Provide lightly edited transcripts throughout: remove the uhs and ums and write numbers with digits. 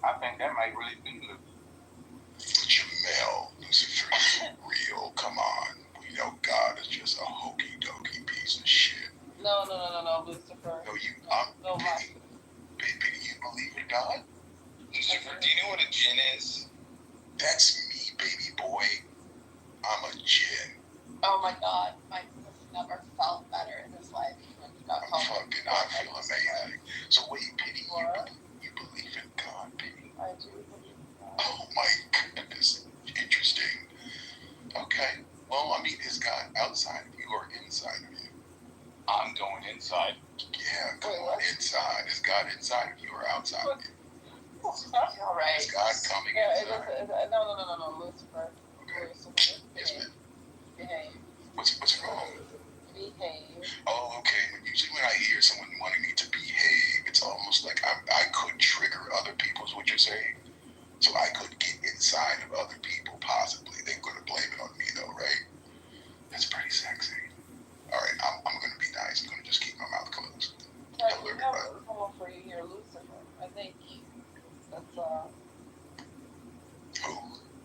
I think that might really be good. Jamel, Lucifer, real. Come on. We know God is just a hokey dokey piece of shit. No, Lucifer. No, you. No, Baby, you believe in God? Lucifer, do you know what a jinn is? That's me, baby boy. I'm a jinn. Oh my God, Mike has never felt better in his life. I feel amazing. So wait, Penny, you believe in God, Penny? I do believe in God. Oh my goodness, interesting. Okay, well, I mean, is God outside of you or inside of you? I'm going inside. Yeah, come on, inside. Is God inside of you or outside of you? All right. Is God coming inside? No, Lucifer. Okay. Lucifer. Yes, ma'am. Behave. What's wrong? Behave. Oh, okay. Usually when I hear someone wanting me to behave, it's almost like I could trigger other people's what you're saying. So I could get inside of other people, possibly. They're going to blame it on me, though, right? That's pretty sexy. All right, I'm going to be nice. I'm going to just keep my mouth closed. Hello, everybody. Someone for you here, Lucifer. I think that's, Who?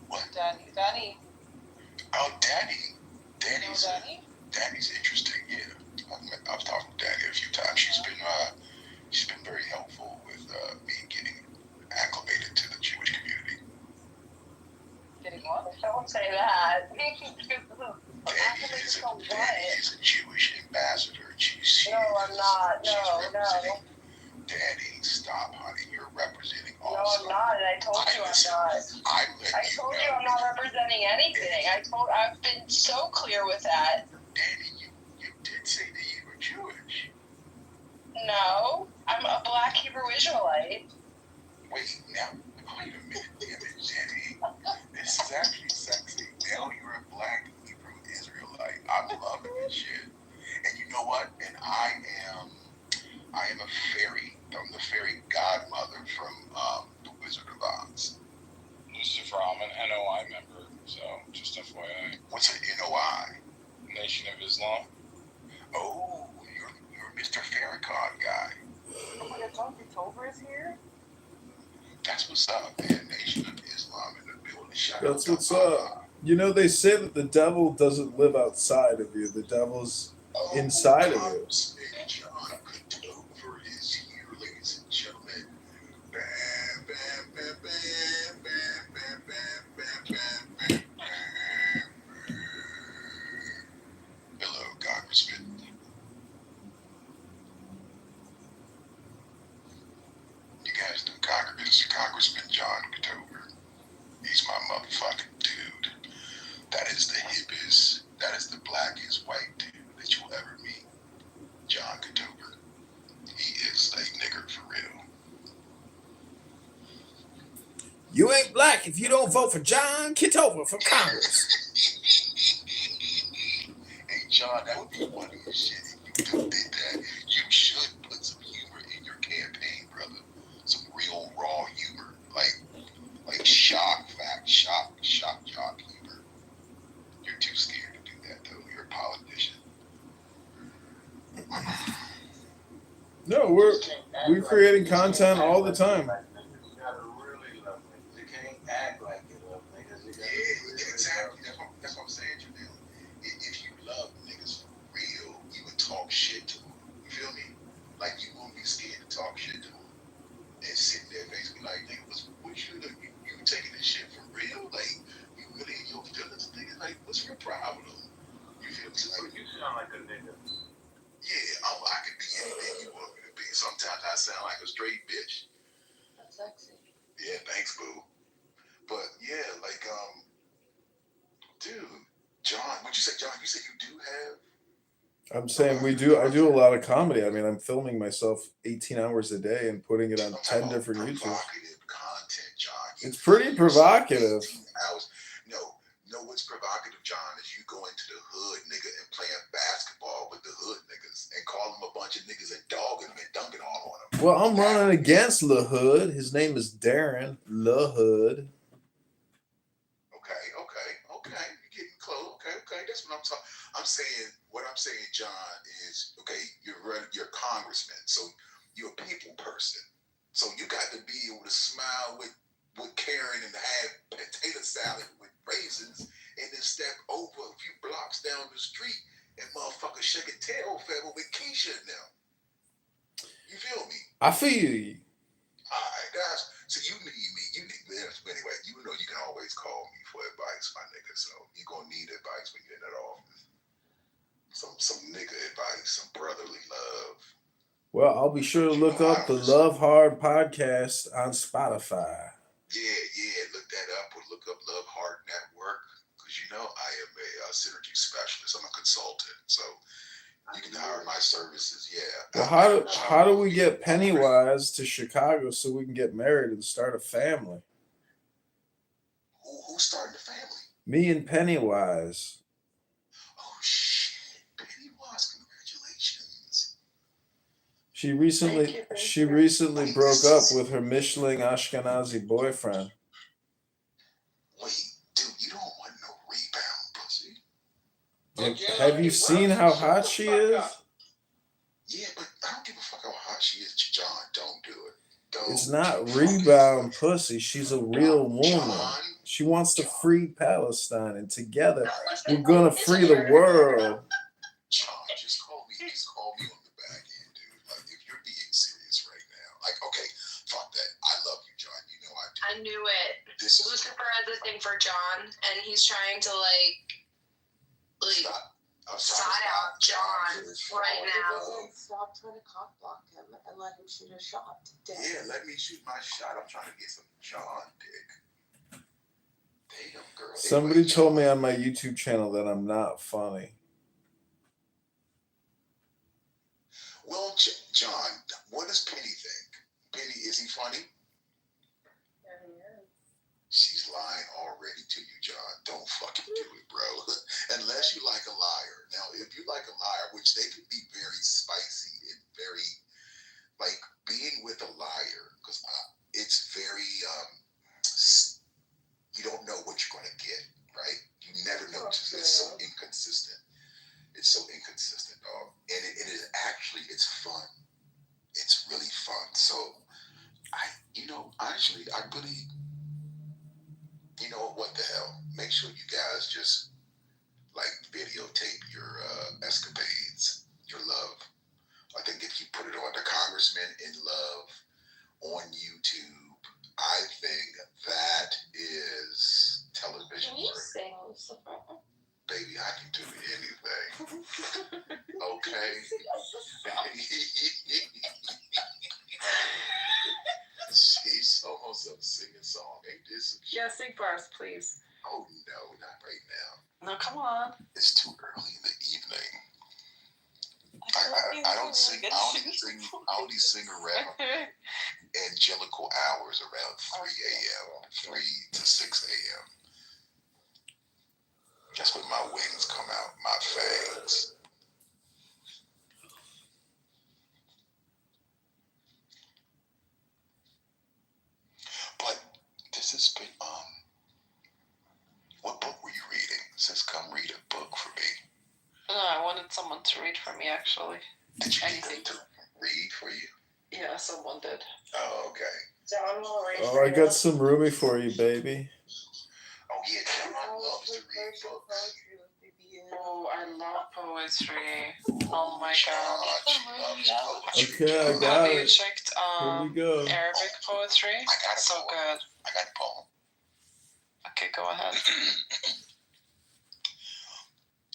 What? Danny. Oh, Danny. Danny's Danny? Danny's interesting, yeah. I've talked to Danny a few times. She's been very helpful with me getting acclimated to the Jewish community. Getting what? Don't say that. Danny is a Jewish ambassador. No, I'm not. No. Danny, stop, honey. You're representing all. No, I'm not. And I told you I'm not. I told you I'm not representing anything. I've been so clear with that. Danny, you did say that you were Jewish. No, I'm a Black Hebrew Israelite. Wait a minute, damn it, Jenny. This is actually sexy. Now you're a Black Hebrew Israelite. I'm loving this shit. And you know what? And I am a fairy. I'm the fairy godmother from the Wizard of Oz. Lucifer, I'm an NOI member, so just FYI. What's an NOI? Nation of Islam. Oh, you're Mr. Farrakhan guy. Oh my God, Kitover is here? That's what's up, man. Nation of Islam in the building. That's what's up. You know, they say that the devil doesn't live outside of you. The devil's inside of you. John Kitover is here, ladies and gentlemen. Bam, bam, bam, bam, bam, bam, bam, bam, bam, bam. Hello, Congressman. You guys know Congressman John Kitover. He's my motherfucking dude. That is the hippest, that is the blackest white dude that you'll ever meet. John Kitover. He is a nigger for real. You ain't black if you don't vote for John Kitover for Congress. Hey, John, that would be funny as shit if you did that. You should put some humor in your campaign, brother. Some real raw humor. Like shock jock humor. You're too scared to do that, though. You're a politician. No, we're creating content all the time. You gotta really love niggas. You can't act like you love niggas. Yeah, exactly. That's what I'm saying, Janelle. If you love niggas for real, you would talk shit to them. You feel me? Like, you won't be scared to talk shit to them. And sitting there basically like, nigga, what you taking this shit for real? Like, you really in your feelings, nigga? Like, what's your problem? You feel me? So, You sound like a nigga. yeah, I could be anything you want me to be. Sometimes I sound like a straight bitch. That's sexy. Yeah, thanks, boo. But yeah, like, dude, John, what'd you say, John? You said you do have. I'm saying I do a lot of comedy. I mean, I'm filming myself 18 hours a day and putting it on 10 different YouTubes. Provocative content, John. It's pretty provocative. No, what's provocative, John, is you go into the hood, nigga, and playing basketball with the hood niggas and call them a bunch of niggas and dogging them and dunking all on them. Well, I'm running against La Hood. His name is Darren La Hood. Okay. You're getting close. Okay. That's what I'm talking. What I'm saying, John, is okay. You're a congressman, so you're a people person. So you got to be able to smile with Karen and have potato salad with raisins, and then step over a few blocks down the street and motherfucker shake a tail feather with Keisha now. You feel me? I feel you. Alright, guys. So you need me. You need this. Anyway, you know you can always call me for advice, my nigga. So you're gonna need advice when you're in that office. Some nigga advice, some brotherly love. Well, I'll be sure to look up the Love Hard podcast on Spotify. Yeah, look that up or look up Love Hard Network, because you know I am a synergy specialist. I'm a consultant, so you can hire my services. Yeah. Well, how do we get Pennywise to Chicago so we can get married and start a family? Who's starting the family? Me and Pennywise. Oh shit, Pennywise! Congratulations. She recently broke up with her Michelin Ashkenazi boyfriend. Wait, dude, you don't want no rebound pussy. Have you seen how hot she is? Yeah, but I don't give a fuck how hot she is, John. Don't do it. It's not rebound pussy. She's a real woman. She wants to free Palestine, and together we're gonna free the world. John, just call me on the back end, dude. Like, if you're being serious right now, like, okay, fuck that. I love you, John. You know I do. I knew it. Lucifer has a thing for John, and he's trying to side out John right now. Stop trying to cock block him and let him shoot a shot. Yeah, let me shoot my shot. I'm trying to get some John dick. Damn, girl. Somebody told me on my YouTube channel that I'm not funny. Well, John, what does Penny think? Penny, is he funny? Yeah, he is. She's lying already to you, John. Don't fucking do it, bro. Unless you like a liar. Now, if you like a liar, which they can be very spicy and very, like, being with a liar, because it's very, you don't know what you're going to get, right? You never know. It's so inconsistent. It's so inconsistent, dog. And it is actually, it's fun. It's really fun. So, honestly, I really, what the hell? Make sure you guys just, videotape your escapades, your love. I think if you put it on the Congressman in Love on YouTube, I think that is television. Can you sing, Lucifer? Baby, I can do anything. Okay? She's almost up singing song. Ain't this some shit? Yeah, sing for us, please. Oh, no, not right now. No, come on. It's too early in the evening. I don't sing. I only sing around angelical hours around 3 a.m., 3 to 6 a.m. That's when my wings come out, my fangs. But this has been, what book were you reading? It says come read a book for me. I wanted someone to read for me, actually. Did you get them to read for you? Yeah, someone did. Oh, okay. John will read. Oh, I got some Ruby for you, baby. Oh, yeah, John loves to read books. Oh, I love poetry. Oh my god. Okay, I got Have you it. checked Here we go. Arabic poetry? I got a so poem. good. I got a poem. Okay, go ahead.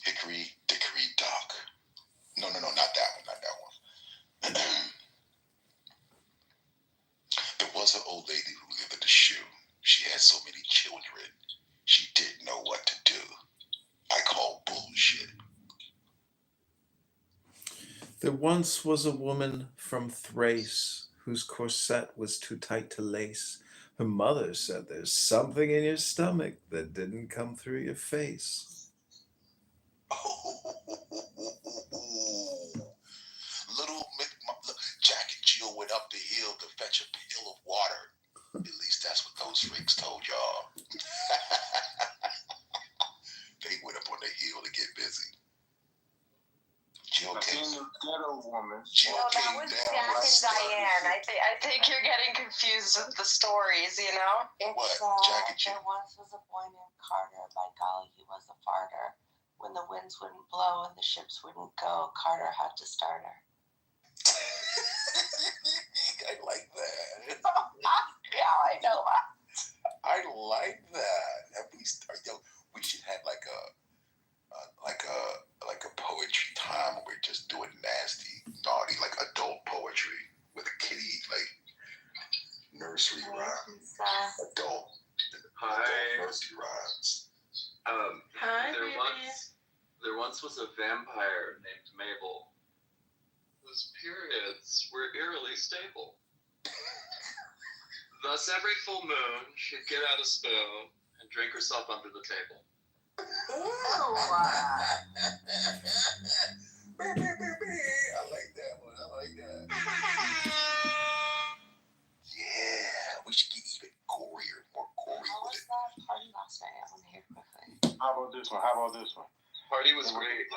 Hickory Dickory Dock. No, not that one. Not that one. There was an old lady who lived in the shoe. She had so many children, she didn't know what to do. I call bullshit. There once was a woman from Thrace whose corset was too tight to lace. Her mother said there's something in your stomach that didn't come through your face. Little Jack and Jill went up the hill to fetch a pail of water. At least that's what those freaks told y'all. They went up on the hill to get busy. Jill came. No, that was Jack and Diane. I think you're getting confused with the stories, you know? What? Jacket you? There once was a boy named Carter. By golly, he was a farter. When the winds wouldn't blow and the ships wouldn't go, Carter had to start her. I like that. Yeah, I know that. I like that. We should have like a poetry time where we're just doing nasty, naughty, like adult poetry with a kitty, like nursery rhymes. Adult nursery rhymes. Hi, baby. There once was a vampire named Mabel, whose periods were eerily stable. Thus, every full moon, she'd get out a spoon and drink herself under the table. I like that one. I like that. Yeah, we should get even gorier, more gory How with was it. that party last night? I want to hear quickly. How about this one? Party was great.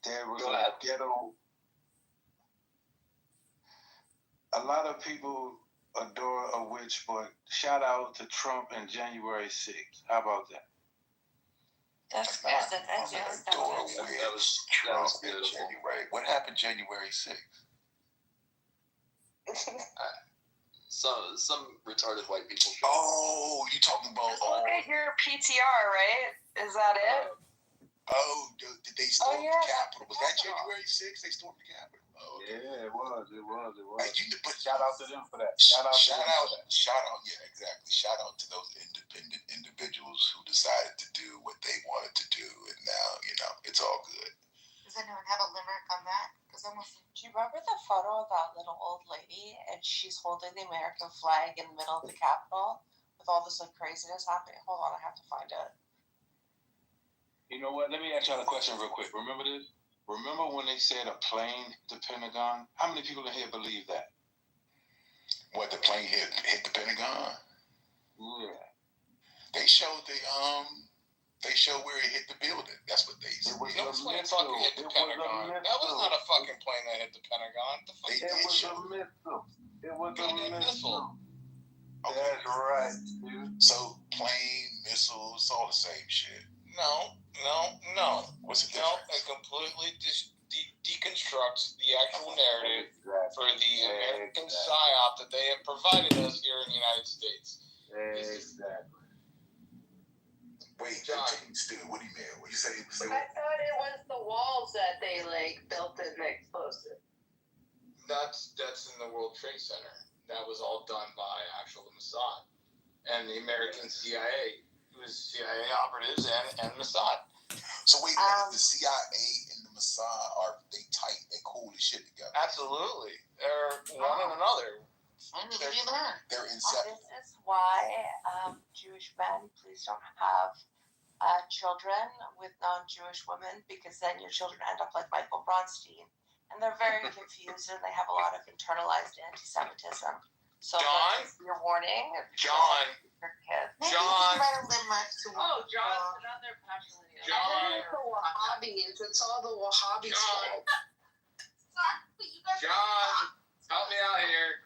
There was Go a ahead. ghetto. A lot of people adore a witch, but shout out to Trump and January 6th. How about that? That's good. That's Adore good. witch, That was Trump in beautiful. January. What happened January 6th? Some retarded white people showed up. Oh, you talking about? Look at your PTR, right? Is that it? Did they storm yeah, the Capitol? Was that Capitol. January 6th? They stormed the Capitol. Oh, okay. Yeah, it was. But Shout out to them for that. Shout out, yeah, exactly. Shout out to those independent individuals who decided to do what they wanted to do, and now, it's all good. Does anyone have a limerick on that? Because I'm listening. Do you remember the photo of that little old lady and she's holding the American flag in the middle of the Capitol with all this like craziness happening? Hold on, I have to find it. You know what? Let me ask y'all a question real quick. Remember this? Remember when they said a plane hit the Pentagon? How many people in here believe that? What, the plane hit the Pentagon? Yeah. They showed where it hit the building. That's what they said. It was No a plane missile. fucking hit the It was a Pentagon. That was missile. not a fucking plane that hit the Pentagon. The fuck? They It did was show. a missile. It was a Goddamn missile. missile. That's right, dude. So plane, missile, it's all the same shit. No. What's the No, difference? it completely deconstructs the actual narrative for the American psyop that they have provided us here in the United States. Exactly. Wait, John. Stu, what do you mean? What you say? I thought it was the walls that they built in the explosive. That's in the World Trade Center. That was all done by the Mossad and the American CIA. It was CIA operatives and Mossad. So wait, the CIA and the Mossad they tight, they cool as shit together. Absolutely, they're one and another. They're inseparable. This is why Jewish men, please don't have children with non-Jewish women, because then your children end up like Michael Bronstein. And they're very confused and they have a lot of internalized anti-Semitism. So John? that's your warning. John. Your kids. John. Oh, John's another patrilineal. John. It's the Wahhabis. It's all the Wahhabis' John. fault. John, help me out here.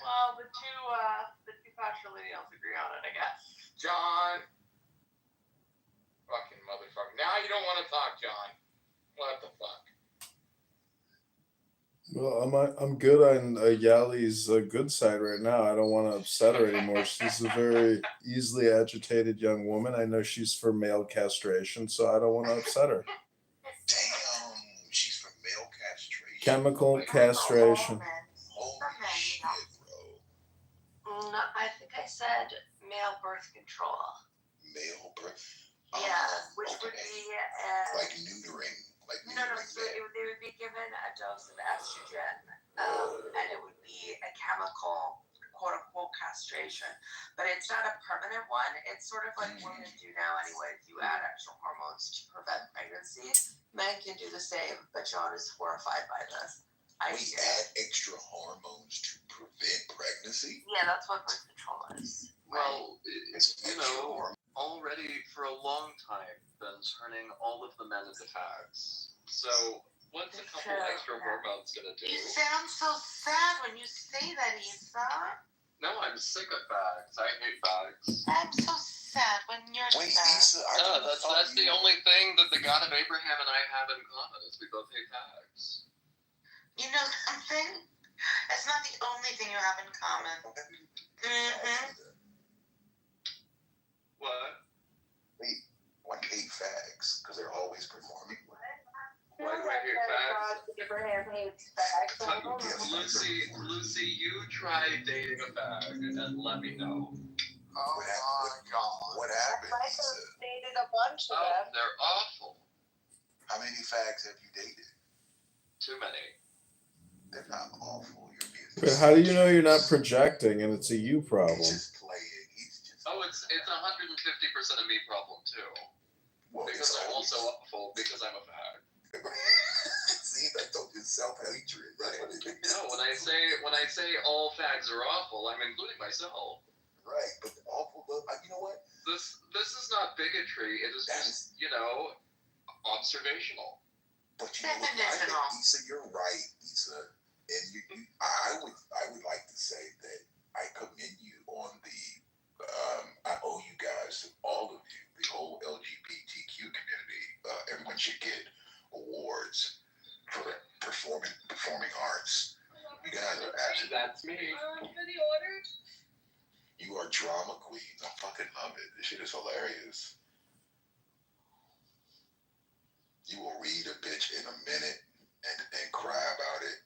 Well, the two patrilineals agree on it, I guess. John. Fucking motherfucker. Now you don't want to talk, John. What the fuck? Well, I'm good on Yali's good side right now. I don't want to upset her anymore. She's a very easily agitated young woman. I know she's for male castration, so I don't want to upset her. Damn, she's for male castration. Chemical castration. Holy shit, bro. No, I think I said male birth control. Male birth. Yeah, which would Okay. be Like neutering. no. So they would be given a dose of estrogen, and it would be a chemical, quote unquote, castration. But it's not a permanent one. It's sort of like women do now anyway. If you add extra hormones to prevent pregnancy, men can do the same. But John is horrified by this. We add extra hormones to prevent pregnancy. Yeah, that's what birth control is. Well, It's extra hormones. already for a long time been turning all of the men into fags. So What's a couple extra hormones gonna do? You sound so sad when you say that, Issa. No, I'm sick of fags. I hate fags. I'm so sad when you're Wait, sad. Issa, No, that's the only thing that the God of Abraham and I have in common is we both hate fags. You know something? That's not the only thing you have in common. Mm-hmm. What? One hate fags because they're always performing. Why do I hate fags? Abraham hates fags. Lucy, you try dating a fag and let me know. Oh my God. What happened? Michael dated a bunch of Oh, them. they're awful. How many fags have you dated? Too many. They're not awful. You're being But how do you know you're not projecting and it's a you problem? He's just playing. He's just. Oh, it's 150% a me problem too. Well, Because I'm also awful because I'm a fag. See, that told you self-hatred, right? No, when I say all fags are awful, I'm including myself. Right, but awful. You know what? This is not bigotry. It is just observational. But you know what? I think, Issa, you're right, Issa. And I would like to say that I commend you on the. I owe you guys, all of you, the whole LGBTQ community. Everyone should get awards for performing arts. You guys are absolutely. That's me. You are drama queens. I fucking love it. This shit is hilarious. You will read a bitch in a minute and cry about it.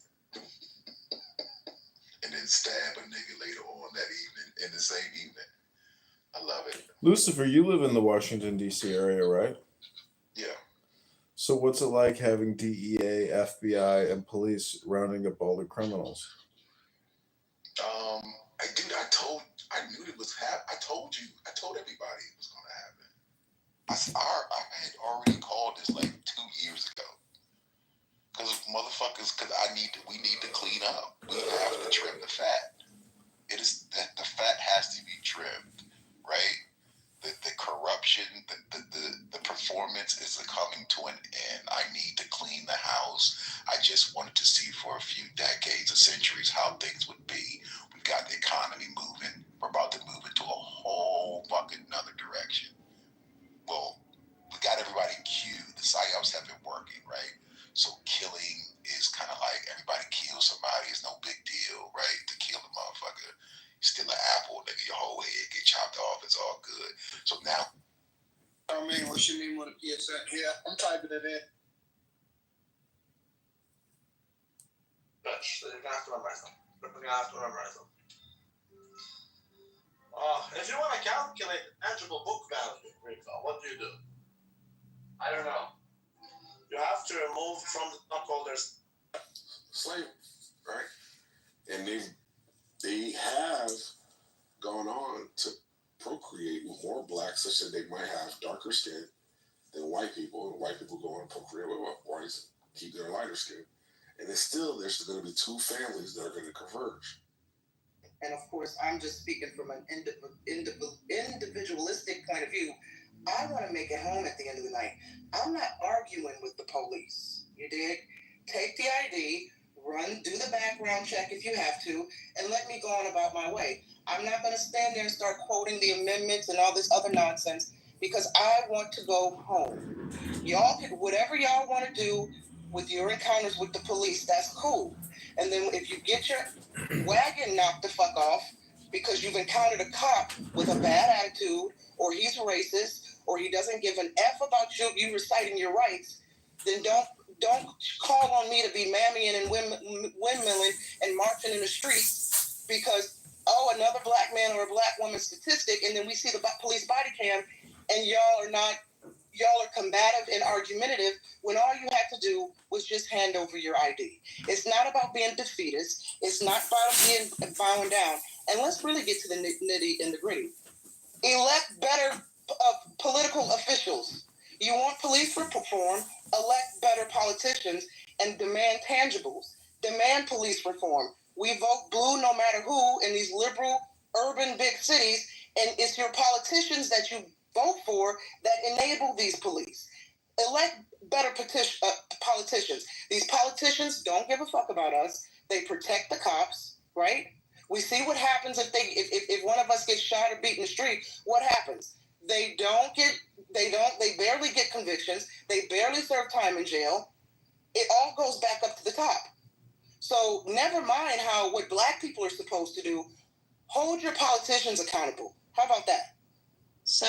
And then stab a nigga later on that evening, in the same evening. I love it. Lucifer, you live in the Washington, D.C. area, right? Yeah. So what's it like having DEA, FBI, and police rounding up all the criminals? I knew it was happening. I told everybody it was going to happen. I had already called this like 2 years ago. Because we need to clean up. We have to trim the fat. It is that the fat has to be trimmed, right? The corruption, the performance is coming to an end. I need to clean the house. I just wanted to see for a few decades or centuries how things would be. We've got the economy moving. We're about to move into a whole fucking another direction. Well, we got everybody cued. The psyops have been working, right? So killing is kind of like everybody kills somebody. It's no big deal, right? To kill a motherfucker, steal an apple, nigga, your whole head get chopped off. It's all good. So now. What's your name on the PSN? Yeah, I'm typing it in. You're gonna have to memorize them. If you want to calculate tangible book value, Rico, what do? I don't know. You have to remove from the stockholders slavery, right? And they have gone on to procreate more blacks, such that they might have darker skin than white people, and white people go on to procreate with whites, keep their lighter skin. And there's going to be two families that are going to converge. And of course, I'm just speaking from an individualistic point of view. I want to make it home at the end of the night. I'm not arguing with the police. You dig? Take the ID, do the background check if you have to, and let me go on about my way. I'm not going to stand there and start quoting the amendments and all this other nonsense because I want to go home. Y'all can, whatever y'all want to do with your encounters with the police, that's cool. And then if you get your wagon knocked the fuck off because you've encountered a cop with a bad attitude, or he's racist, or he doesn't give an F about you reciting your rights, then don't call on me to be mammying and windmilling and marching in the streets because, another black man or a black woman statistic, and then we see the police body cam, and y'all are combative and argumentative when all you had to do was just hand over your ID. It's not about being defeatist. It's not about bowing down. And let's really get to the nitty and the gritty. Elect better political officials. You want police reform, elect better politicians, and demand tangibles. Demand police reform. We vote blue no matter who in these liberal, urban big cities, and it's your politicians that you vote for that enable these police. elect better politicians. These politicians don't give a fuck about us. They protect the cops, right? We see what happens if one of us gets shot or beat in the street. What happens? They barely get convictions. They barely serve time in jail. It all goes back up to the top. So never mind what black people are supposed to do. Hold your politicians accountable. How about that? So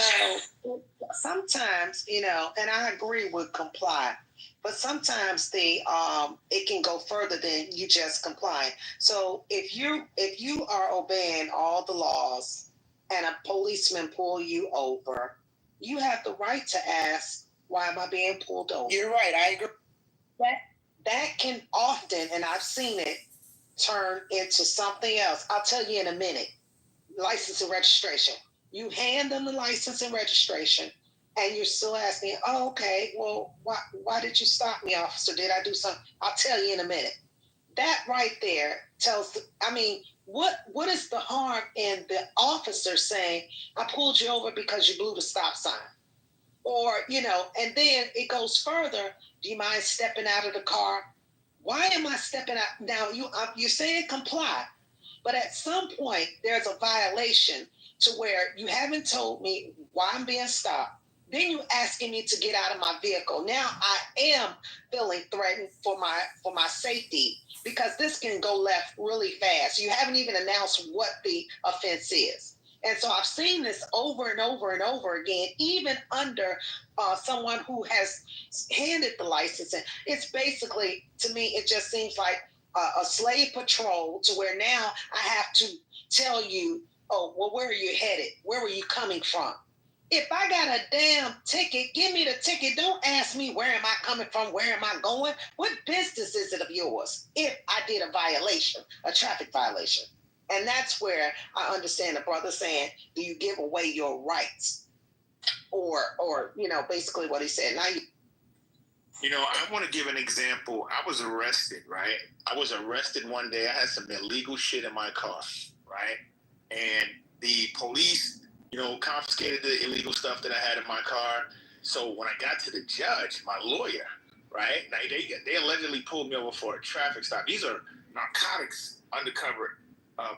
sometimes, and I agree with comply, but sometimes it can go further than you just complying. So if you are obeying all the laws and a policeman pull you over, you have the right to ask, why am I being pulled over? You're right. I agree. That can often, and I've seen it, turn into something else. I'll tell you in a minute. License and registration. You hand them the license and registration, and you're still asking, oh, okay, well, why did you stop me, officer? Did I do something? I'll tell you in a minute. That right there tells, what is the harm in the officer saying, I pulled you over because you blew the stop sign? Or, and then it goes further. Do you mind stepping out of the car? Why am I stepping out? Now, you're saying comply, but at some point, there's a violation to where you haven't told me why I'm being stopped. Then you asking me to get out of my vehicle. Now I am feeling threatened for my safety because this can go left really fast. You haven't even announced what the offense is. And so I've seen this over and over and over again, even under someone who has handed the license. And it's basically, to me, it just seems like a slave patrol to where now I have to tell you, oh, well, where are you headed? Where were you coming from? If I got a damn ticket, give me the ticket. Don't ask me where am I coming from, where am I going? What business is it of yours if I did a violation, a traffic violation? And that's where I understand the brother saying, do you give away your rights? Or basically what he said. Now I want to give an example. I was arrested, right? I was arrested one day. I had some illegal shit in my car, right? And the police, confiscated the illegal stuff that I had in my car. So when I got to the judge, my lawyer, right? Now they allegedly pulled me over for a traffic stop. These are narcotics undercover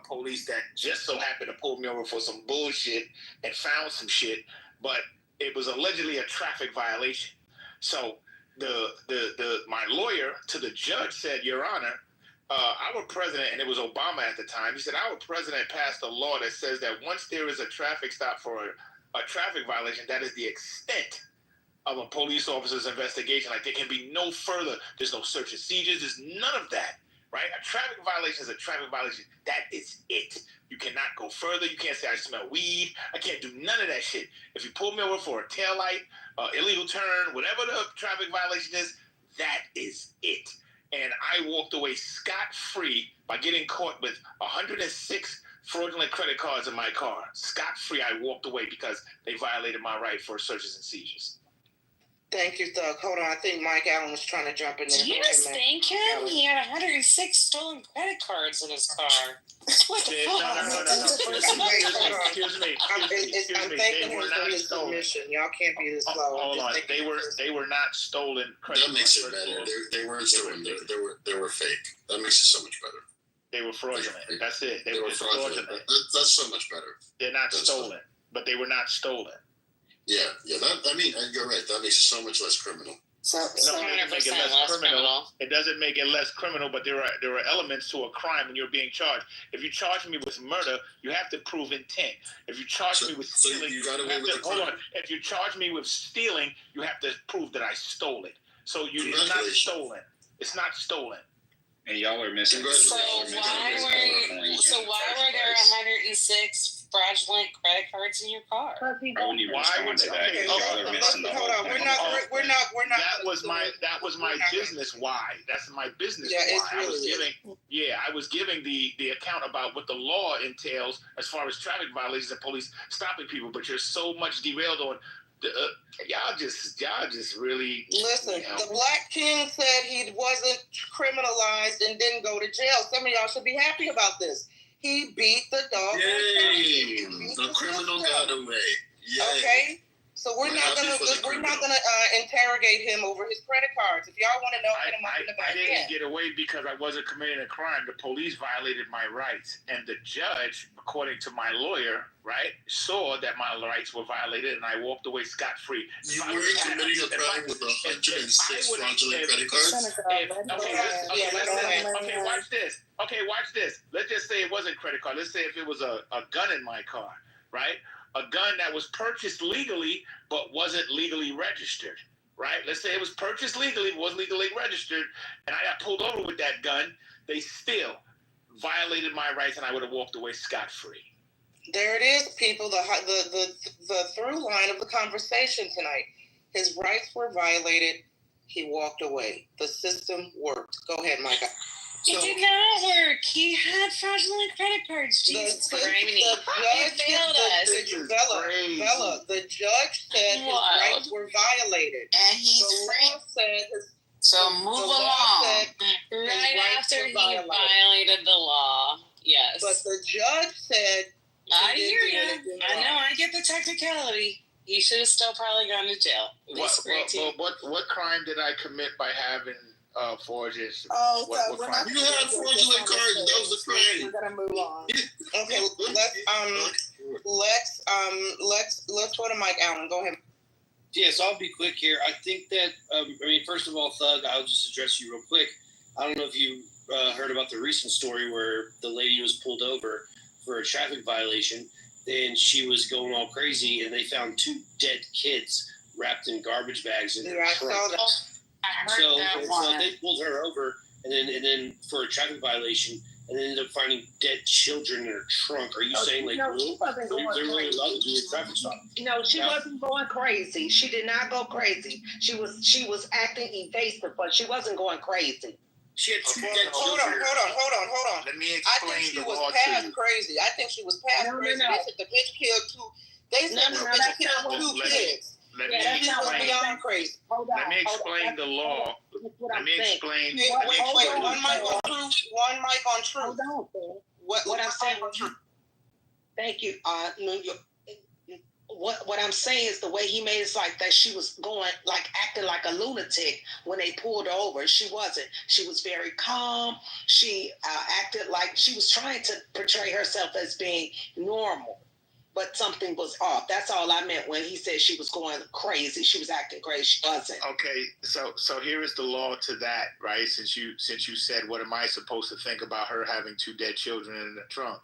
police that just so happened to pull me over for some bullshit and found some shit, but it was allegedly a traffic violation. So my lawyer to the judge said, Your Honor, our president, and it was Obama at the time, he said, our president passed a law that says that once there is a traffic stop for a traffic violation, that is the extent of a police officer's investigation. Like, there can be no further. There's no search and seizures. There's none of that, right? A traffic violation is a traffic violation. That is it. You cannot go further. You can't say, I smell weed. I can't do none of that shit. If you pull me over for a taillight, illegal turn, whatever the traffic violation is, that is it. And I walked away scot-free by getting caught with 106 fraudulent credit cards in my car. Scot-free, I walked away because they violated my right for searches and seizures. Thank you, Thug. Hold on, I think Mike Allen was trying to jump in there. Do you just thank him? He had 106 stolen credit cards in his car. What the fuck? No. Excuse me. I'm thanking him for his submission. Y'all can't be this slow. Hold on. They were not stolen credit cards. That makes it better. They weren't stolen. They were fake. That makes it so much better. They were fraudulent. That's it. They were fraudulent. That's so much better. They're not stolen, but they were not stolen. Yeah. You're right. That makes it so much less criminal. So it doesn't make it less criminal. It doesn't make it less criminal, but there are elements to a crime when you're being charged. If you charge me with murder, you have to prove intent. If you charge me with stealing, If you charge me with stealing, you have to prove that I stole it. So it's not stolen. It's not stolen. And y'all are missing. So why were there 106 fraudulent credit cards in your car? I wouldn't even respond to that. Y'all are missing the whole point. We're not. That was my business why. That's my business why. I was giving the account about what the law entails as far as traffic violations and police stopping people. But you're so much derailed on. Y'all just really listen. The Black King said he wasn't criminalized and didn't go to jail. Some of y'all should be happy about this. He beat the dog. Yay! The criminal got away. Yay. Okay. So we're not gonna interrogate him over his credit cards. If y'all want to know, hit him up in the back. I didn't get away because I wasn't committing a crime. The police violated my rights, and the judge, according to my lawyer, right, saw that my rights were violated, and I walked away scot-free. You weren't committing a crime with 106 fraudulent credit cards? Okay, watch this. Okay, watch this. Let's just say it wasn't credit card. Let's say if it was a gun in my car, right? A gun that was purchased legally but wasn't legally registered, right? Let's say it was purchased legally, wasn't legally registered, and I got pulled over with that gun. They still violated my rights, and I would have walked away scot-free. There it is, people. The through line of the conversation tonight. His rights were violated. He walked away. The system worked. Go ahead, Micah. It did not work. He had fraudulent credit cards. Jesus Christ. He failed us. Bella, the judge said his rights were violated. And he's free. So move along. Right after he violated the law. Yes. But the judge said... I hear you. I know. I get the technicality. He should have still probably gone to jail. What crime did I commit by having forges? Oh, what crime? You had fraudulent cards. That was the crime. We're gonna move on. Okay, let's go to Mike Allen. Go ahead. Yes, I'll be quick here. I think that first of all, Thug, I'll just address you real quick. I don't know if you heard about the recent story where the lady was pulled over for a traffic violation, and she was going all crazy, and they found 2 dead kids wrapped in garbage bags in her trunk. I heard that one. So they pulled her over, and then for a traffic violation, and then ended up finding dead children in her trunk. Are you saying she wasn't going really allowed to do a traffic stop? No, she wasn't going crazy. She did not go crazy. She was acting evasive, but she wasn't going crazy. She had 2 dead children. Hold on. Let me explain I think she was past crazy. I think she was past crazy. They said the bitch killed 2. They said the bitch killed 2 kids. Let me explain the law. Let me explain. Wait. One mic on truth. What I'm saying on truth. Thank you. What I'm saying is the way he made it like that she was going acting like a lunatic when they pulled her over. She wasn't. She was very calm. She acted like she was trying to portray herself as being normal, but something was off. That's all I meant when he said she was going crazy. She was acting crazy. She wasn't. Okay, so here is the law to that, right? Since you said, what am I supposed to think about her having 2 dead children in the trunk?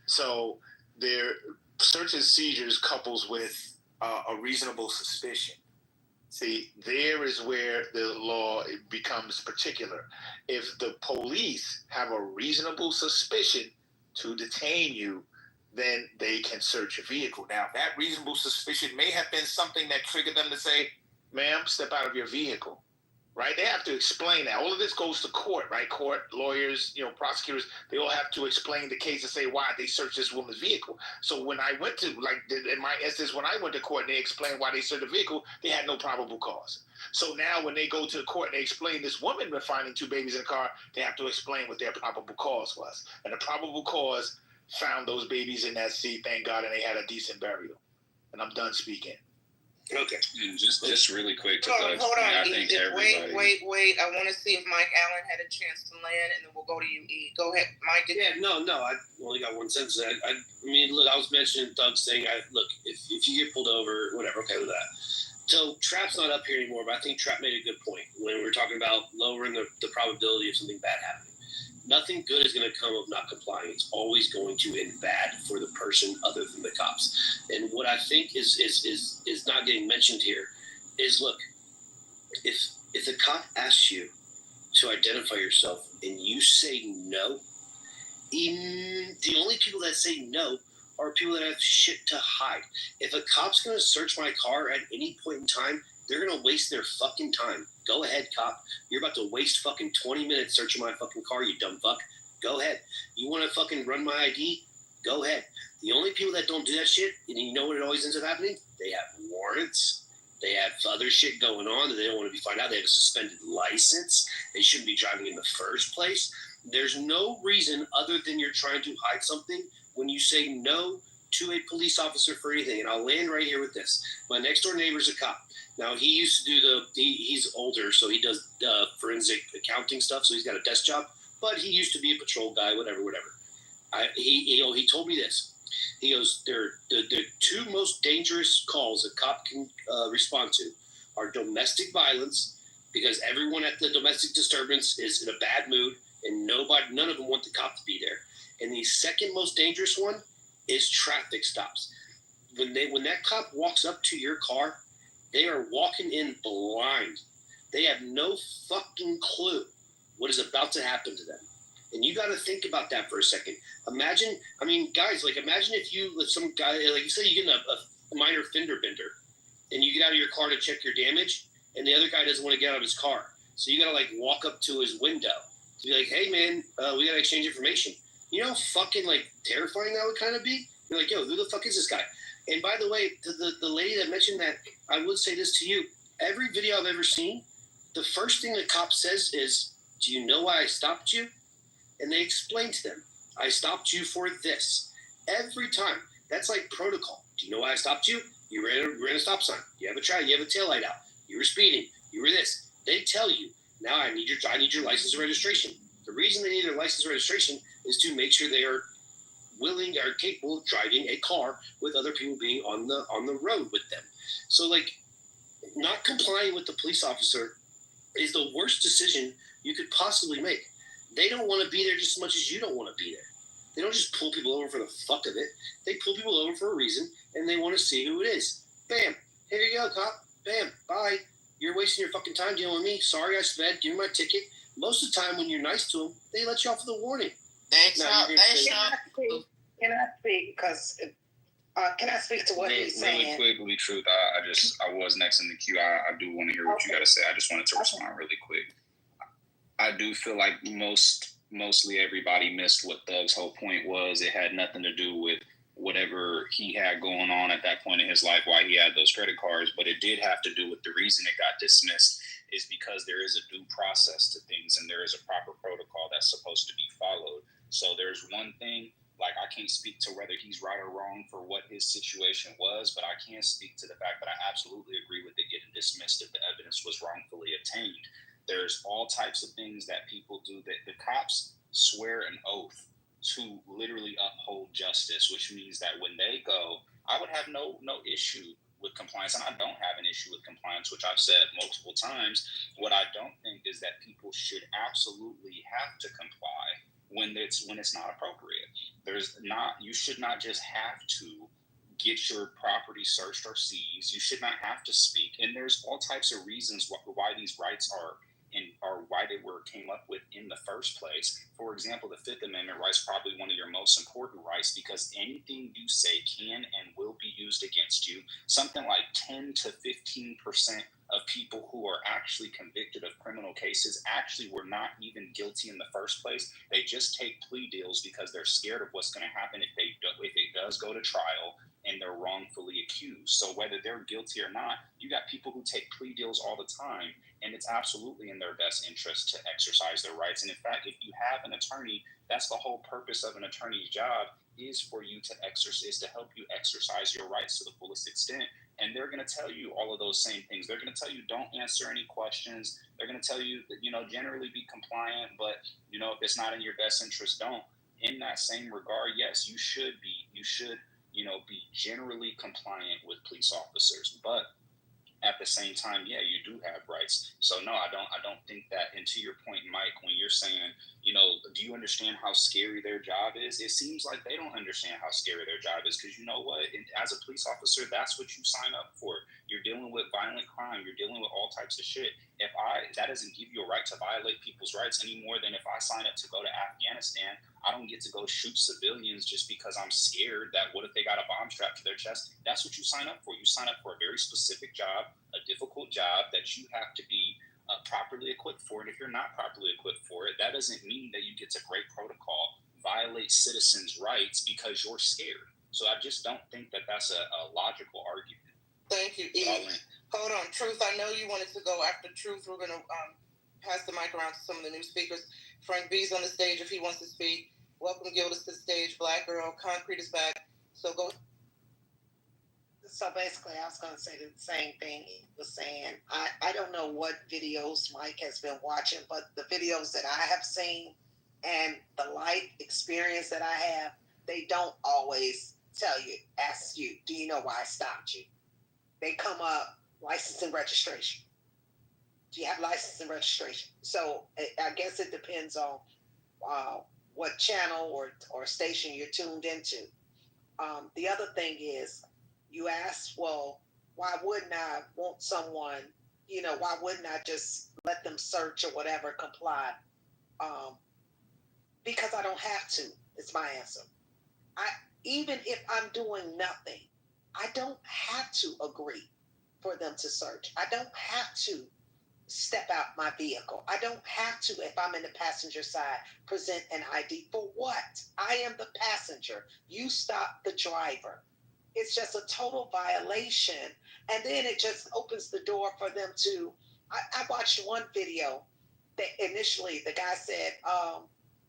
So there. Search and seizures couples with a reasonable suspicion. See, there is where the law becomes particular. If the police have a reasonable suspicion to detain you, then they can search your vehicle. Now, that reasonable suspicion may have been something that triggered them to say, ma'am, step out of your vehicle. Right? They have to explain that. All of this goes to court, right? Court, lawyers, prosecutors, they all have to explain the case and say why they searched this woman's vehicle. So when I went to, in my instance, when I went to court and they explained why they searched the vehicle, they had no probable cause. So now when they go to the court and they explain this woman been finding 2 babies in the car, they have to explain what their probable cause was. And the probable cause found those babies in that seat, thank God, and they had a decent burial. And I'm done speaking. Okay. And just really quick to Hold on. I think everybody... Wait. I want to see if Mike Allen had a chance to land, and then we'll go to you, E. Go ahead, Mike. No. I only got one sentence. I mean, look, I was mentioning Doug's thing. If you get pulled over, whatever, okay with that. So Trap's not up here anymore, but I think Trap made a good point when we were talking about lowering the probability of something bad happening. Nothing good is going to come of not complying. It's always going to end bad for the person other than the cops. And what I think is not getting mentioned here is, look, if the cop asks you to identify yourself and you say no, the only people that say no are people that have shit to hide. If a cop's going to search my car at any point in time, they're going to waste their fucking time. Go ahead, cop. You're about to waste fucking 20 minutes searching my fucking car, you dumb fuck. Go ahead. You want to fucking run my ID? Go ahead. The only people that don't do that shit, and you know what it always ends up happening? They have warrants. They have other shit going on that they don't want to be found out. They have a suspended license. They shouldn't be driving in the first place. There's no reason other than you're trying to hide something when you say no to a police officer for anything, and I'll land right here with this. My next door neighbor's a cop. Now, he used to do he's older, so he does forensic accounting stuff, so he's got a desk job, but he used to be a patrol guy, whatever. He told me this. He goes, the two most dangerous calls a cop can respond to are domestic violence, because everyone at the domestic disturbance is in a bad mood, and none of them want the cop to be there. And the second most dangerous one is traffic stops. When that cop walks up to your car, they are walking in blind. They have no fucking clue what is about to happen to them. And you got to think about that for a second. Imagine if some guy, like you say, you get a minor fender bender, and you get out of your car to check your damage, and the other guy doesn't want to get out of his car. So you got to walk up to his window to be like, hey man, we got to exchange information. You know how fucking terrifying that would kind of be? You're like, yo, who the fuck is this guy? And by the way, to the lady that mentioned that, I would say this to you. Every video I've ever seen, the first thing the cop says is, do you know why I stopped you? And they explain to them, I stopped you for this. Every time. That's like protocol. Do you know why I stopped you? You ran a stop sign. You have a taillight out. You were speeding. You were this. They tell you, now I need your license and registration. The reason they need their license and registration is to make sure they are willing or capable of driving a car with other people being on the road with them. So not complying with the police officer is the worst decision you could possibly make. They don't want to be there just as much as you don't want to be there. They don't just pull people over for the fuck of it. They pull people over for a reason, and they want to see who it is. Bam. Here you go, cop. Bam. Bye. You're wasting your fucking time dealing with me. Sorry I sped. Give me my ticket. Most of the time when you're nice to them, they let you off with a warning. Can I speak? Because can I speak to what he's saying? Really quickly, Truth. I was next in the queue. I do want to hear what you got to say. I just wanted to respond really quick. I do feel like mostly everybody missed what Thug's whole point was. It had nothing to do with whatever he had going on at that point in his life, why he had those credit cards, but it did have to do with the reason it got dismissed is because there is a due process to things and there is a proper protocol that's supposed to be followed. So there's one thing, I can't speak to whether he's right or wrong for what his situation was, but I can speak to the fact that I absolutely agree with it getting dismissed if the evidence was wrongfully obtained. There's all types of things that people do that the cops swear an oath to literally uphold justice, which means that when they go, I would have no issue with compliance, and I don't have an issue with compliance, which I've said multiple times. What I don't think is that people should absolutely have to comply when it's not appropriate. You should not just have to get your property searched or seized. You should not have to speak, and there's all types of reasons why these rights are why they came up with in the first place. For example, the Fifth Amendment right is probably one of your most important rights because anything you say can and will be used against you. Something like 10 to 15% of people who are actually convicted of criminal cases actually were not even guilty in the first place. They just take plea deals because they're scared of what's going to happen if it does go to trial and they're wrongfully accused. So whether they're guilty or not, you got people who take plea deals all the time, and it's absolutely in their best interest to exercise their rights. And in fact, if you have an attorney, that's the whole purpose of an attorney's job is for you to help you exercise your rights to the fullest extent. And they're going to tell you all of those same things. They're going to tell you don't answer any questions. They're going to tell you that, generally be compliant, but, if it's not in your best interest, don't. In that same regard, yes, you should be generally compliant with police officers, but at the same time, yeah, you do have rights. So no, I don't think that. And to your point, Mike, when you're saying, do you understand how scary their job is? It seems like they don't understand how scary their job is because you know what? As a police officer, that's what you sign up for. You're dealing with violent crime. You're dealing with all types of shit. That doesn't give you a right to violate people's rights any more than if I sign up to go to Afghanistan. I don't get to go shoot civilians just because I'm scared that what if they got a bomb strapped to their chest? That's what you sign up for. You sign up for a very specific job, a difficult job that you have to be properly equipped for. And if you're not properly equipped for it, that doesn't mean that you get to break protocol, violate citizens' rights because you're scared. So I just don't think that that's a logical argument. Thank you, E. Hold on, Truth. I know you wanted to go after Truth. We're going to pass the mic around to some of the new speakers. Frank B's on the stage if he wants to speak. Welcome Gildas to the stage. Black Girl. Concrete is back. So go. So basically, I was going to say the same thing he was saying. I don't know what videos Mike has been watching, but the videos that I have seen and the life experience that I have, they don't always ask you, do you know why I stopped you? They come up, license and registration. Do you have license and registration? So I guess it depends on what channel or station you're tuned into. The other thing is, you ask, well, why wouldn't I want someone, why wouldn't I just let them search or whatever, comply? Because I don't have to, is my answer. Even if I'm doing nothing, I don't have to agree for them to search. I don't have to step out my vehicle. I don't have to, if I'm in the passenger side, present an ID. For what? I am the passenger. You stop the driver. It's just a total violation. And then it just opens the door for them to, I watched one video that initially the guy said,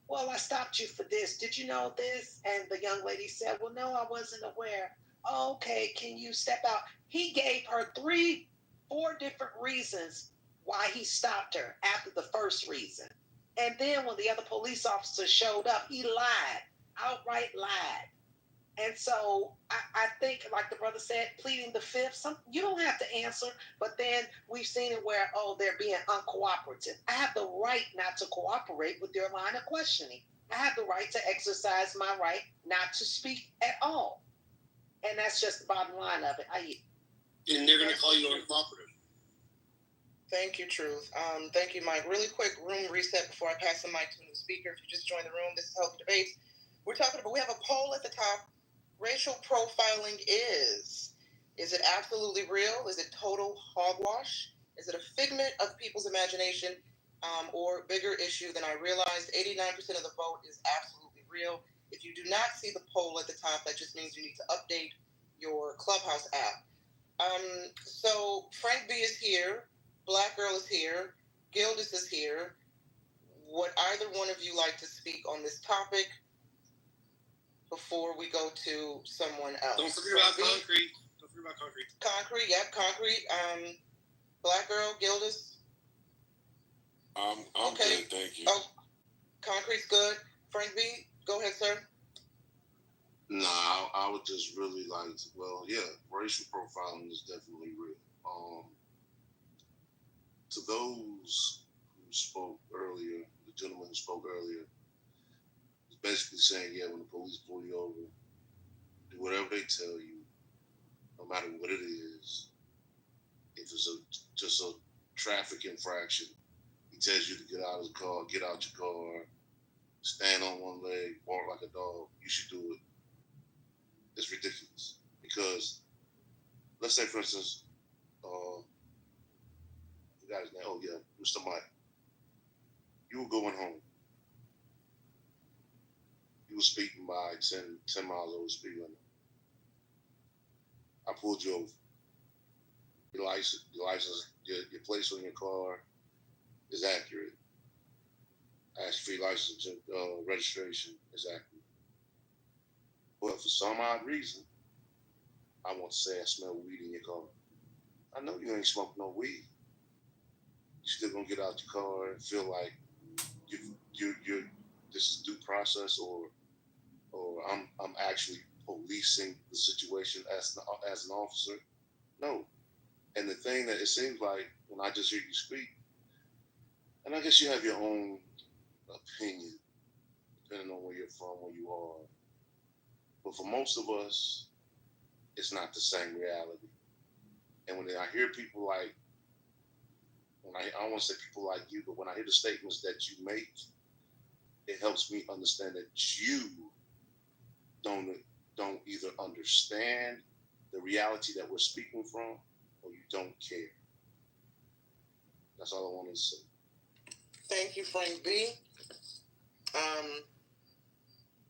well, I stopped you for this. Did you know this? And the young lady said, well, no, I wasn't aware. Oh, okay, can you step out? He gave her 3-4 different reasons why he stopped her after the first reason. And then when the other police officer showed up, he lied, outright lied. And so I think, like the brother said, pleading the fifth, you don't have to answer, but then we've seen it where, they're being uncooperative. I have the right not to cooperate with your line of questioning. I have the right to exercise my right not to speak at all. And that's just the bottom line of it. And they're going to call you uncooperative. Thank you, Truth. Thank you, Mike. Really quick room reset before I pass the mic to the speaker. If you just joined the room, this is Healthy Debates. We're talking about, we have a poll at the top. Racial profiling is it absolutely real? Is it total hogwash? Is it a figment of people's imagination or bigger issue than I realized? 89% of the vote is absolutely real. If you do not see the poll at the top, that just means you need to update your Clubhouse app. So Frank B is here. Black Girl is here. Gildas is here. Would either one of you like to speak on this topic before we go to someone else? Don't forget about concrete. Concrete, yep, concrete. Black Girl, Gildas. I'm okay. Good, thank you. Oh, concrete's good. Frank B, go ahead, sir. Nah, I would just really like to, racial profiling is definitely real. To those who spoke earlier, the gentleman who spoke earlier, was basically saying, when the police pull you over, do whatever they tell you, no matter what it is. If it's just a traffic infraction, he tells you to get out of the car, get out your car, stand on one leg, bark like a dog, you should do it. It's ridiculous. Because, let's say, for instance, the guy's name, Mr. Mike. You were going home. You were speeding by 10 miles over the speed limit. I pulled you over. Your license, your place on your car is accurate. I asked for your license registration is accurate. But for some odd reason, I want to say I smell weed in your car. I know you ain't smoking no weed. You still gonna get out your car and feel like you're this is due process, or I'm actually policing the situation as an officer? No. And the thing that it seems like when I just hear you speak, and I guess you have your own opinion depending on where you're from, where you are. But for most of us, it's not the same reality. And when I hear people like, I don't want to say people like you, but when I hear the statements that you make, it helps me understand that you don't either understand the reality that we're speaking from, or you don't care. That's all I wanted to say. Thank you, Frank B.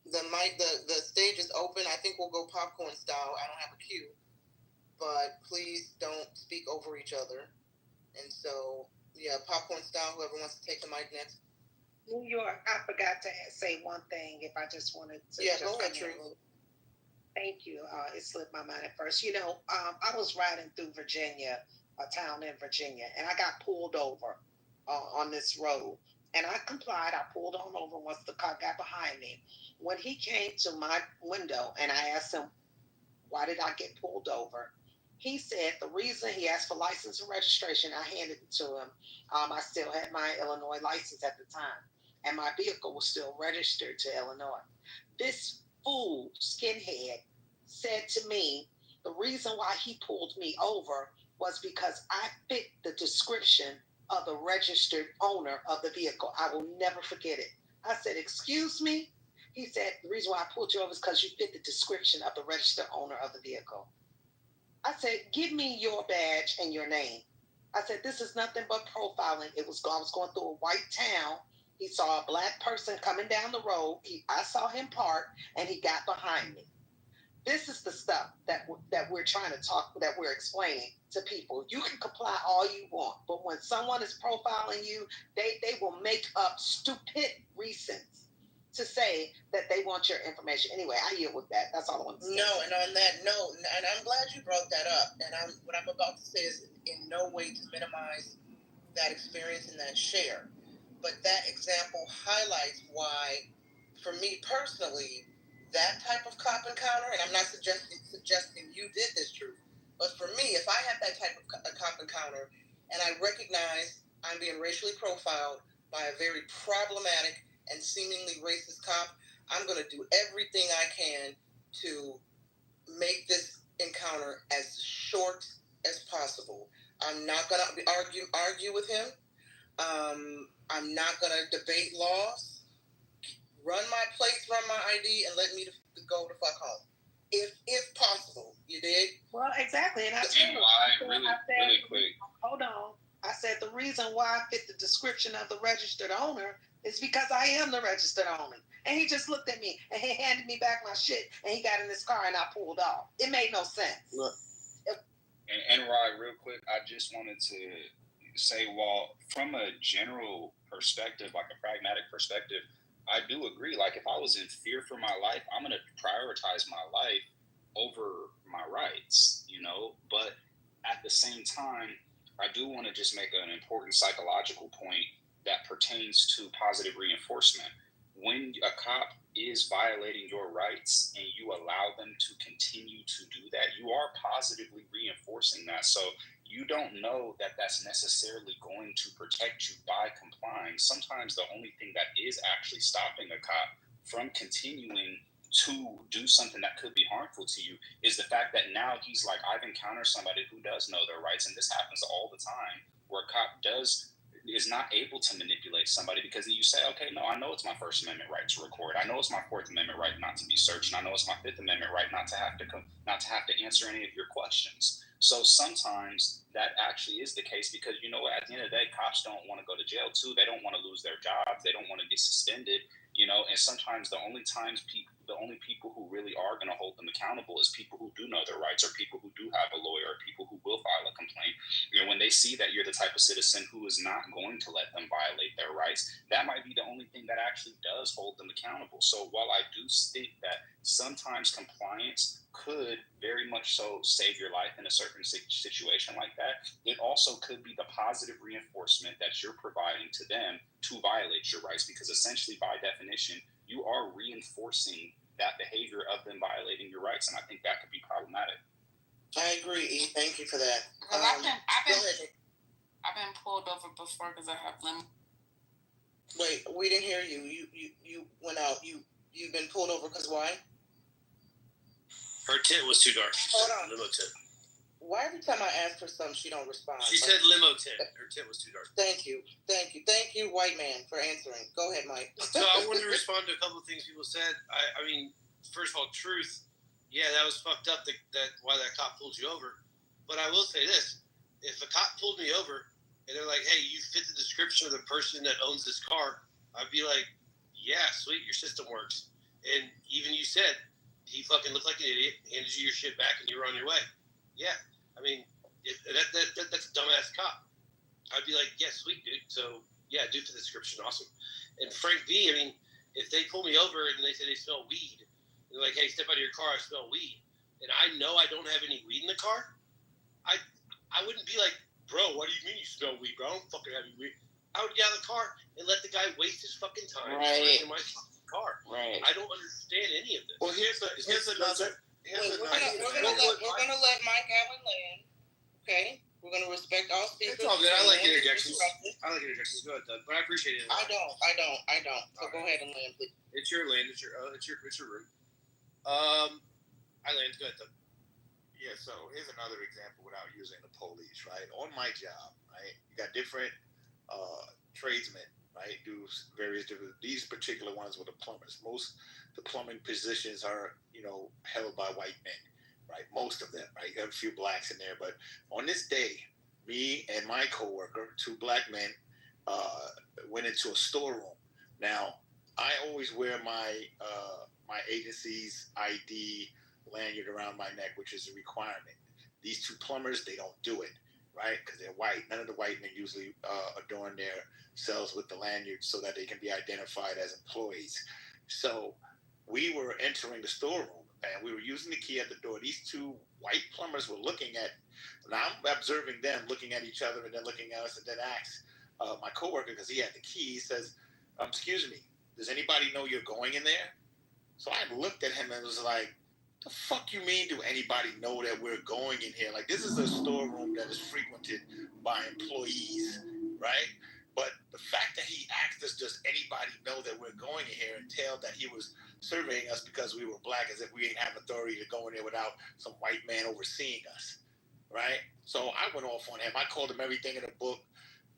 The stage is open. I think we'll go popcorn style. I don't have a cue, but please don't speak over each other. And so, popcorn style. Whoever wants to take the mic next. New York, I forgot to say one thing. If I just wanted to, go ahead, Truth. Thank you. It slipped my mind at first. I was riding through Virginia, a town in Virginia, and I got pulled over on this road. And I complied. I pulled on over once the car got behind me. When he came to my window and I asked him, why did I get pulled over? He said the reason, he asked for license and registration. I handed it to him. I still had my Illinois license at the time, and my vehicle was still registered to Illinois. This fool, skinhead, said to me the reason why he pulled me over was because I fit the description of the registered owner of the vehicle. I will never forget it. I said, excuse me? He said, the reason why I pulled you over is because you fit the description of the registered owner of the vehicle. I said, give me your badge and your name. I said, this is nothing but profiling. I was going through a white town. He saw a black person coming down the road. I saw him park, and he got behind me. This is the stuff that we're trying to talk, that we're explaining to people. You can comply all you want, but when someone is profiling you, they will make up stupid reasons to say that they want your information. Anyway, I yield with that. That's all I want to say. No, and on that note, and I'm glad you brought that up, and what I'm about to say is in no way to minimize that experience and that share, but that example highlights why, for me personally, that type of cop encounter, and I'm not suggesting you did this, Truth, but for me, if I had that type of cop encounter and I recognize I'm being racially profiled by a very problematic and seemingly racist cop, I'm going to do everything I can to make this encounter as short as possible. I'm not going to argue with him. I'm not going to debate laws. Run my plates, run my ID, and let me go the fuck home. If possible, you did? Well, exactly. And I said, really quick. Hold on. I said the reason why I fit the description of the registered owner is because I am the registered owner. And he just looked at me and he handed me back my shit and he got in his car and I pulled off. It made no sense. Look. And Rod, real quick, I just wanted to say, well, from a general perspective, like a pragmatic perspective, I do agree. Like, if I was in fear for my life, I'm going to prioritize my life over my rights, But at the same time, I do want to just make an important psychological point that pertains to positive reinforcement. When a cop is violating your rights and you allow them to continue to do that, you are positively reinforcing that. So you don't know that that's necessarily going to protect you by complying. Sometimes the only thing that is actually stopping a cop from continuing to do something that could be harmful to you is the fact that now he's like, I've encountered somebody who does know their rights. And this happens all the time where a cop is not able to manipulate somebody because you say, okay, no, I know it's my First Amendment right to record. I know it's my Fourth Amendment right not to be searched. And I know it's my Fifth Amendment right not to have to answer any of your questions. So sometimes that actually is the case because, at the end of the day, cops don't want to go to jail too. They don't want to lose their jobs. They don't want to get suspended, and sometimes the only people who really are going to hold them accountable is people who do know their rights or people who do have a lawyer or people who will file a complaint. When they see that you're the type of citizen who is not going to let them violate their rights, that might be the only thing that actually does hold them accountable. So while I do think that sometimes compliance could very much so save your life in a certain situation like that, it also could be the positive reinforcement that you're providing to them to violate your rights, because essentially by definition you are reinforcing that behavior of them violating your rights, and I think that could be problematic. I agree, E. Thank you for that. I've been pulled over before because I have limb. Wait, we didn't hear you. You went out. You've been pulled over because why? Her tint was too dark. Hold on. Limo tint. Why every time I ask her something, she don't respond? She said limo tint. Her tint was too dark. Thank you, white man, for answering. Go ahead, Mike. So I wanted to respond to a couple of things people said. I mean, first of all, Truth. Yeah, that was fucked up. That why that cop pulled you over. But I will say this: if a cop pulled me over and they're like, "Hey, you fit the description of the person that owns this car," I'd be like, "Yeah, sweet, your system works." And even you said he fucking looked like an idiot, handed you your shit back, and you were on your way. Yeah, I mean, that's a dumbass cop. I'd be like, yeah, sweet, dude. So, yeah, do for the description, awesome. And Frank V, I mean, if they pull me over and they say they smell weed, and They're like, hey, step out of your car, I smell weed. And I know I don't have any weed in the car. I wouldn't be like, bro, what do you mean you smell weed, bro? I don't fucking have any weed. I would get out of the car and let the guy waste his fucking time in my car. Right. I don't understand any of this. Well, here's another. We're gonna let Mike Allen land. Okay, we're gonna respect all speakers. It's all good. I like interjections. Go ahead, Doug. But I appreciate it. I don't. So go ahead and land, please. It's your land. It's your room. I land. Go ahead, Doug. Yeah, so here's another example without using the police, right? On my job, right, you got different tradesmen, right, do various different, these particular ones were the plumbers. Most the plumbing positions are, held by white men, right? Most of them, right? You have a few blacks in there, but on this day, me and my coworker, two black men, went into a storeroom. Now, I always wear my my agency's ID lanyard around my neck, which is a requirement. These two plumbers, they don't do it, right? Because they're white. None of the white men usually adorn their selves with the lanyard so that they can be identified as employees. So we were entering the storeroom and we were using the key at the door. These two white plumbers were looking at, and I'm observing them looking at each other and then looking at us, and then asked my coworker, because he had the key, he says, excuse me, does anybody know you're going in there? So I looked at him and was like, the fuck you mean do anybody know that we're going in here? Like, this is a storeroom that is frequented by employees, right? But the fact that he asked us, does anybody know that we're going in here, entailed that he was surveying us because we were black, as if we didn't have authority to go in there without some white man overseeing us, right? So I went off on him. I called him everything in the book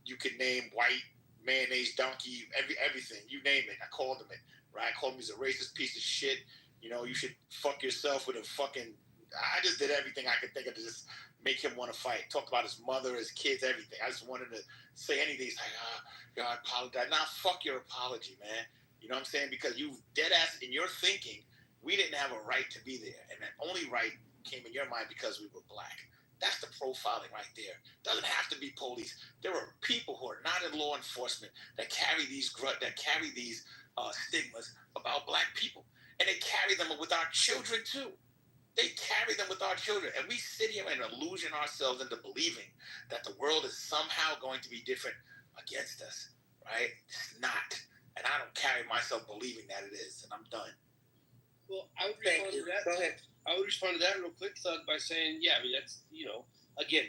you could name: white, mayonnaise, donkey, everything, you name it. I called him it, right? I called him he's a racist piece of shit. You should fuck yourself with a fucking... I just did everything I could think of to just make him want to fight. Talked about his mother, his kids, everything. I just wanted to say anything. He's like, I apologize. Nah, fuck your apology, man. You know what I'm saying? Because you dead ass in your thinking, we didn't have a right to be there. And that only right came in your mind because we were black. That's the profiling right there. Doesn't have to be police. There are people who are not in law enforcement that carry these stigmas about black people. And they carry them with our children too. They carry them with our children. And we sit here and illusion ourselves into believing that the world is somehow going to be different against us, right? It's not. And I don't carry myself believing that it is. And I'm done. Well, I would respond to that. Go ahead. I would respond to that real quick, Thug, by saying, yeah, I mean, that's, again,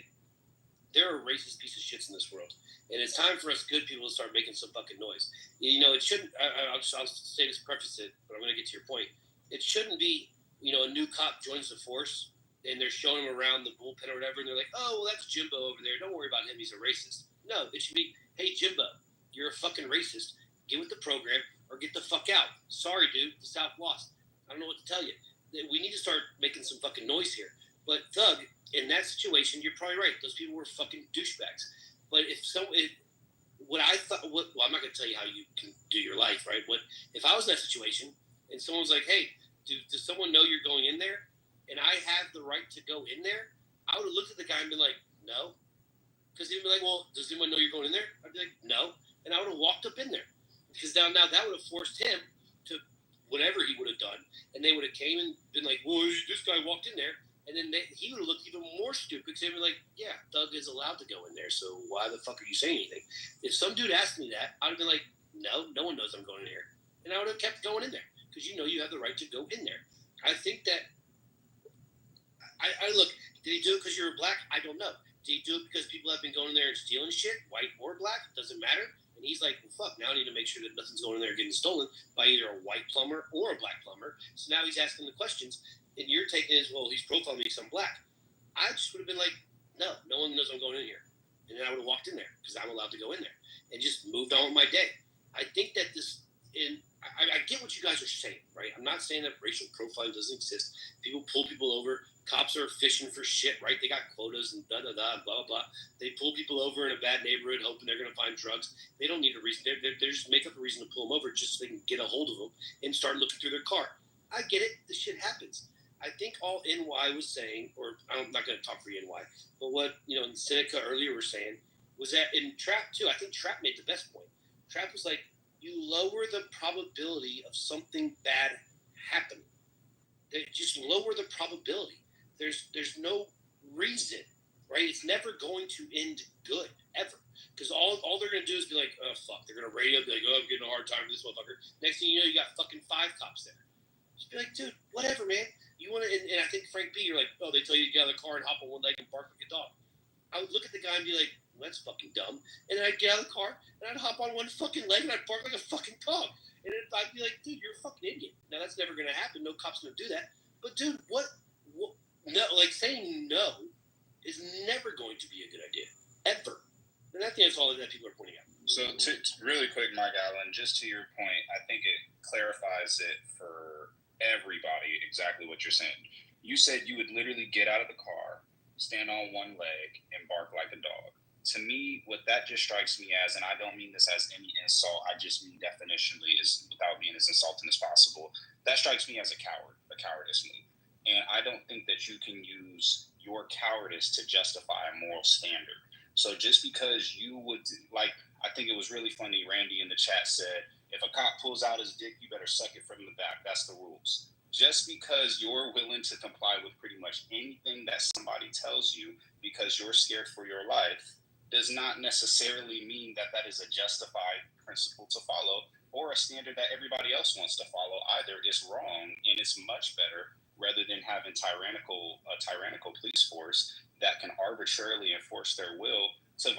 there are racist pieces of shits in this world. And it's time for us good people to start making some fucking noise. It shouldn't, I'll say this, preface it, but I'm going to get to your point. It shouldn't be, a new cop joins the force and they're showing him around the bullpen or whatever, and they're like, oh, well, that's Jimbo over there. Don't worry about him. He's a racist. No, it should be, hey, Jimbo, you're a fucking racist. Get with the program or get the fuck out. Sorry, dude. The South lost. I don't know what to tell you. We need to start making some fucking noise here. But Thug, in that situation, you're probably right. Those people were fucking douchebags. But I'm not going to tell you how you can do your life, right? If I was in that situation and someone was like, hey, does someone know you're going in there? And I have the right to go in there? I would have looked at the guy and been like, no. Because he'd be like, well, does anyone know you're going in there? I'd be like, no. And I would have walked up in there. Because now that would have forced him to whatever he would have done. And they would have came and been like, well, this guy walked in there. And then he would have looked even more stupid because he'd be like, yeah, Doug is allowed to go in there, so why the fuck are you saying anything? If some dude asked me that, I would have been like, no one knows I'm going in here. And I would have kept going in there because you have the right to go in there. I think that, I look, did he do it because you were black? I don't know. Did he do it because people have been going in there and stealing shit, white or black? Doesn't matter. And he's like, well, fuck, now I need to make sure that nothing's going in there getting stolen by either a white plumber or a black plumber. So now he's asking the questions. And your take is, well, he's profiling me because I'm black. I just would have been like, no one knows I'm going in here. And then I would have walked in there because I'm allowed to go in there and just moved on with my day. I think that I get what you guys are saying, right? I'm not saying that racial profiling doesn't exist. People pull people over. Cops are fishing for shit, right? They got quotas and blah, blah, blah. They pull people over in a bad neighborhood hoping they're going to find drugs. They don't need a reason. They just make up a reason to pull them over just so they can get a hold of them and start looking through their car. I get it. This shit happens. I think all NY was saying, or I'm not going to talk for NY, but what, Seneca earlier were saying was that in Trap too, I think Trap made the best point. Trap was like, you lower the probability of something bad happening. just lower the probability. There's no reason, right? It's never going to end good, ever. Because all they're going to do is be like, oh, fuck. They're going to radio, be like, oh, I'm getting a hard time with this motherfucker. Next thing you know, you got fucking 5 cops there. Just be like, dude, whatever, man. You want to, and I think Frank B, you're like, oh, they tell you to get out of the car and hop on one leg and bark like a dog. I would look at the guy and be like, well, that's fucking dumb. And then I'd get out of the car and I'd hop on one fucking leg and I'd bark like a fucking dog. And then I'd be like, dude, you're a fucking idiot. Now, that's never going to happen. No cop's going to do that. But, dude, what? No, like, saying no is never going to be a good idea. Ever. And I think that's all that people are pointing out. So, really quick, Mike Allen, just to your point, I think it clarifies it for everybody exactly what you're saying. You said you would literally get out of the car, stand on one leg, and bark like a dog. To me, what that just strikes me as, and I don't mean this as any insult, I just mean definitionally, is without being as insulting as possible, that strikes me as a cowardice move. And I don't think that you can use your cowardice to justify a moral standard. So just because you would, like, I think it was really funny, Randy in the chat said, if a cop pulls out his dick, you better suck it from the back. That's the rules. Just because you're willing to comply with pretty much anything that somebody tells you because you're scared for your life does not necessarily mean that that is a justified principle to follow or a standard that everybody else wants to follow either. It's wrong, and it's much better rather than having a tyrannical police force that can arbitrarily enforce their will to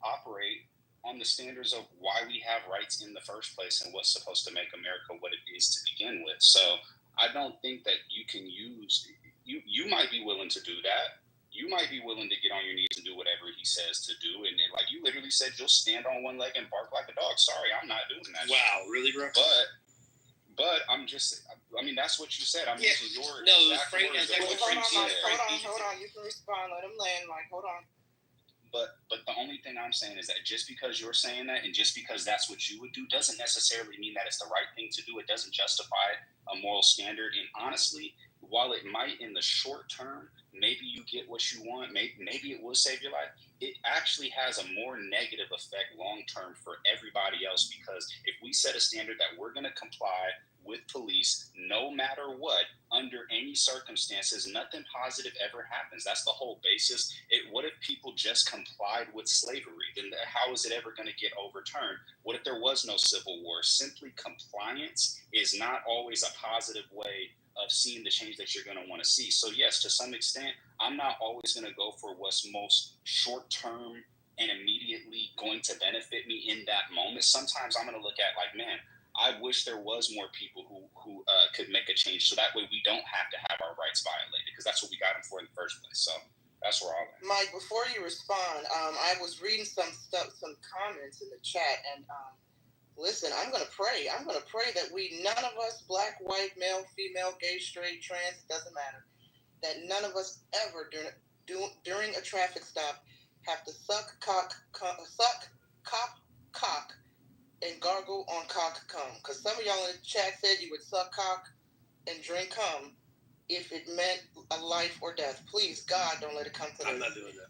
operate on the standards of why we have rights in the first place and what's supposed to make America what it is to begin with. So I don't think that you can use, you might be willing to do that. You might be willing to get on your knees and do whatever he says to do. And like you literally said, you'll stand on one leg and bark like a dog. Sorry, I'm not doing that. Wow, really, bro? But I'm just, I mean, that's what you said. I'm using your exact words. Hold on. You can respond. Let him land, Mike. Hold on. But the only thing I'm saying is that just because you're saying that and just because that's what you would do doesn't necessarily mean that it's the right thing to do. It doesn't justify a moral standard. And honestly, while it might in the short term, maybe you get what you want, maybe it will save your life, it actually has a more negative effect long term for everybody else, because if we set a standard that we're going to comply with police no matter what, under any circumstances, nothing positive ever happens. That's the whole basis. What if people just complied with slavery? Then how is it ever going to get overturned? What if there was no civil war? Simply compliance is not always a positive way of seeing the change that you're going to want to see. So yes, to some extent, I'm not always going to go for what's most short-term and immediately going to benefit me in that moment. Sometimes I'm going to look at like, man, I wish there was more people who could make a change, so that way we don't have to have our rights violated, because that's what we got them for in the first place. So that's where I'll end. Mike, before you respond, I was reading some comments in the chat, and listen, I'm going to pray. I'm going to pray that none of us, black, white, male, female, gay, straight, trans, it doesn't matter, that none of us ever during a traffic stop have to suck cop cock and gargle on cock cum. Because some of y'all in the chat said you would suck cock and drink cum if it meant a life or death. Please, God, don't let it come to that. I'm not doing that.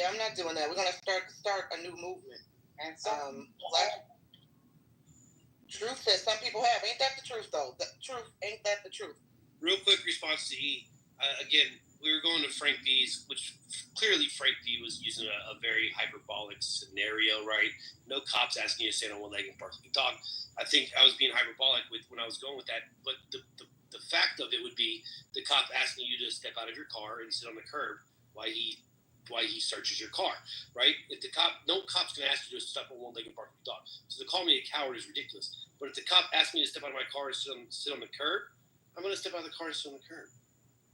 I'm not doing that. We're going to start a new movement. And Truth says some people have. Ain't that the truth, though? The truth, ain't that the truth? Real quick response to E. Again, we were going to Frank B's, which clearly Frank B was using a very hyperbolic scenario, right? No cops asking you to stand on one leg and bark like a dog. I think I was being hyperbolic when I was going with that, but the fact of it would be the cop asking you to step out of your car and sit on the curb while he searches your car, right? If no cop's going to ask you to step on one leg and bark like a dog. So to call me a coward is ridiculous. But if the cop asks me to step out of my car and sit on the curb, I'm going to step out of the car and sit on the curb.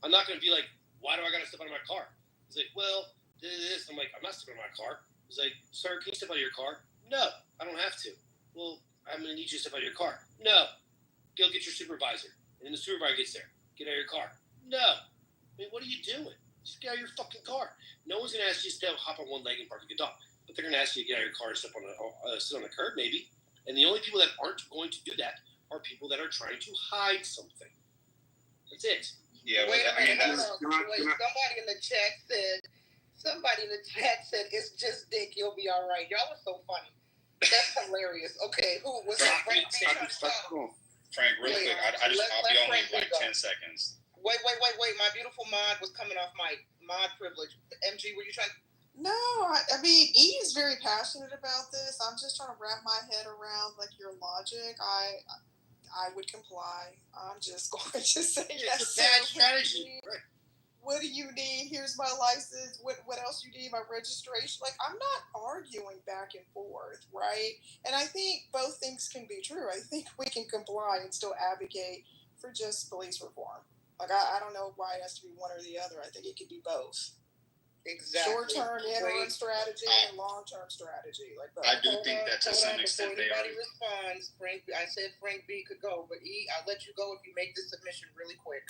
I'm not going to be like, why do I got to step out of my car? He's like, well, this. I'm like, I'm not stepping out of my car. He's like, sir, can you step out of your car? No, I don't have to. Well, I'm going to need you to step out of your car. No. Go get your supervisor. And then the supervisor gets there. Get out of your car. No. I mean, what are you doing? Just get out of your fucking car. No one's going to ask you to hop on one leg and bark like a dog. But they're going to ask you to get out of your car and sit on the curb, maybe. And the only people that aren't going to do that are people that are trying to hide something. That's it. Yeah, Wait a minute. Somebody in the chat said, it's just dick, you'll be all right. Y'all are so funny. That's hilarious. Okay, who was that? Frank, real quick, I'll be only like 10 seconds. Wait. My beautiful mod was coming off my mod privilege. MG, were you trying? No, I mean, E is very passionate about this. I'm just trying to wrap my head around like your logic. I would comply. I'm just going to say yes. It's a bad strategy. Right. What do you need? Here's my license. What else you need? My registration. Like, I'm not arguing back and forth, right? And I think both things can be true. I think we can comply and still advocate for just police reform. Like, I don't know why it has to be one or the other. I think it could be both. Exactly. Short-term interim strategy and long-term strategy. Like both. I do think that to some extent they are. Anybody responds, I said Frank B could go, but E, I'll let you go if you make this submission really quick.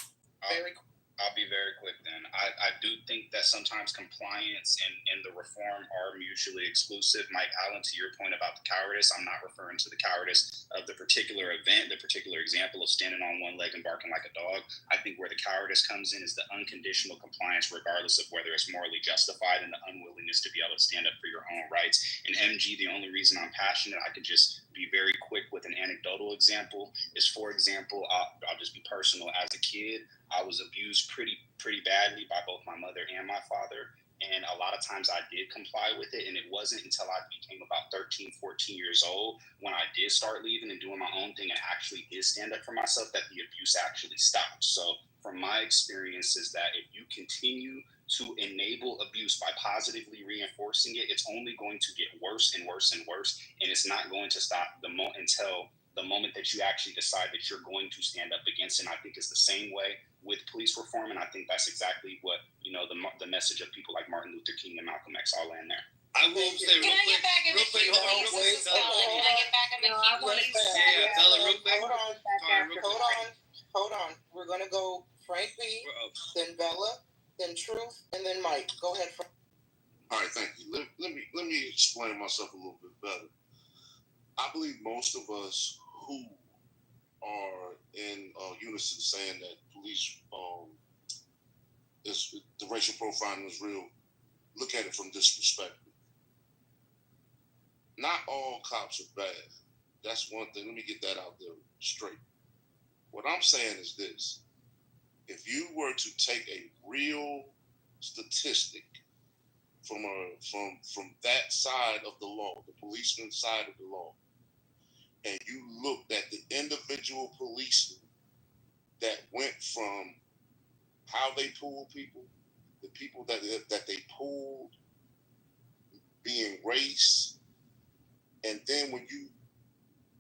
Very quick. I'll be very quick then. I do think that sometimes compliance and the reform are mutually exclusive. Mike Allen, to your point about the cowardice, I'm not referring to the cowardice of the particular event, the particular example of standing on one leg and barking like a dog. I think where the cowardice comes in is the unconditional compliance, regardless of whether it's morally justified, and the unwillingness to be able to stand up for your own rights. And MG, the only reason I'm passionate, I could just be very quick with an anecdotal example, is, for example, I'll just be personal. As a kid, I was abused pretty badly by both my mother and my father. And a lot of times I did comply with it. And it wasn't until I became about 13, 14 years old when I did start leaving and doing my own thing and actually did stand up for myself that the abuse actually stopped. So from my experience is that if you continue to enable abuse by positively reinforcing it, it's only going to get worse and worse and worse. And it's not going to stop until the moment that you actually decide that you're going to stand up against it. And I think it's the same way with police reform. And I think that's exactly what, the message of people like Martin Luther King and Malcolm X all in there. I will say Can I get back in the queue, please? This is Bella. Can I get back in the queue, please? Yeah, Bella, real quick. Hold on. We're going to go Frank B, then Bella, then Truth, and then Mike. Go ahead, Frank. All right, thank you. Let me explain myself a little bit better. I believe most of us who are in unison saying that police, the racial profiling is real, look at it from this perspective. Not all cops are bad. That's one thing. Let me get that out there straight. What I'm saying is this. If you were to take a real statistic from that side of the law, the policeman's side of the law, and you looked at the individual policemen that went from how they pulled people, the people that they pulled being race, and then when you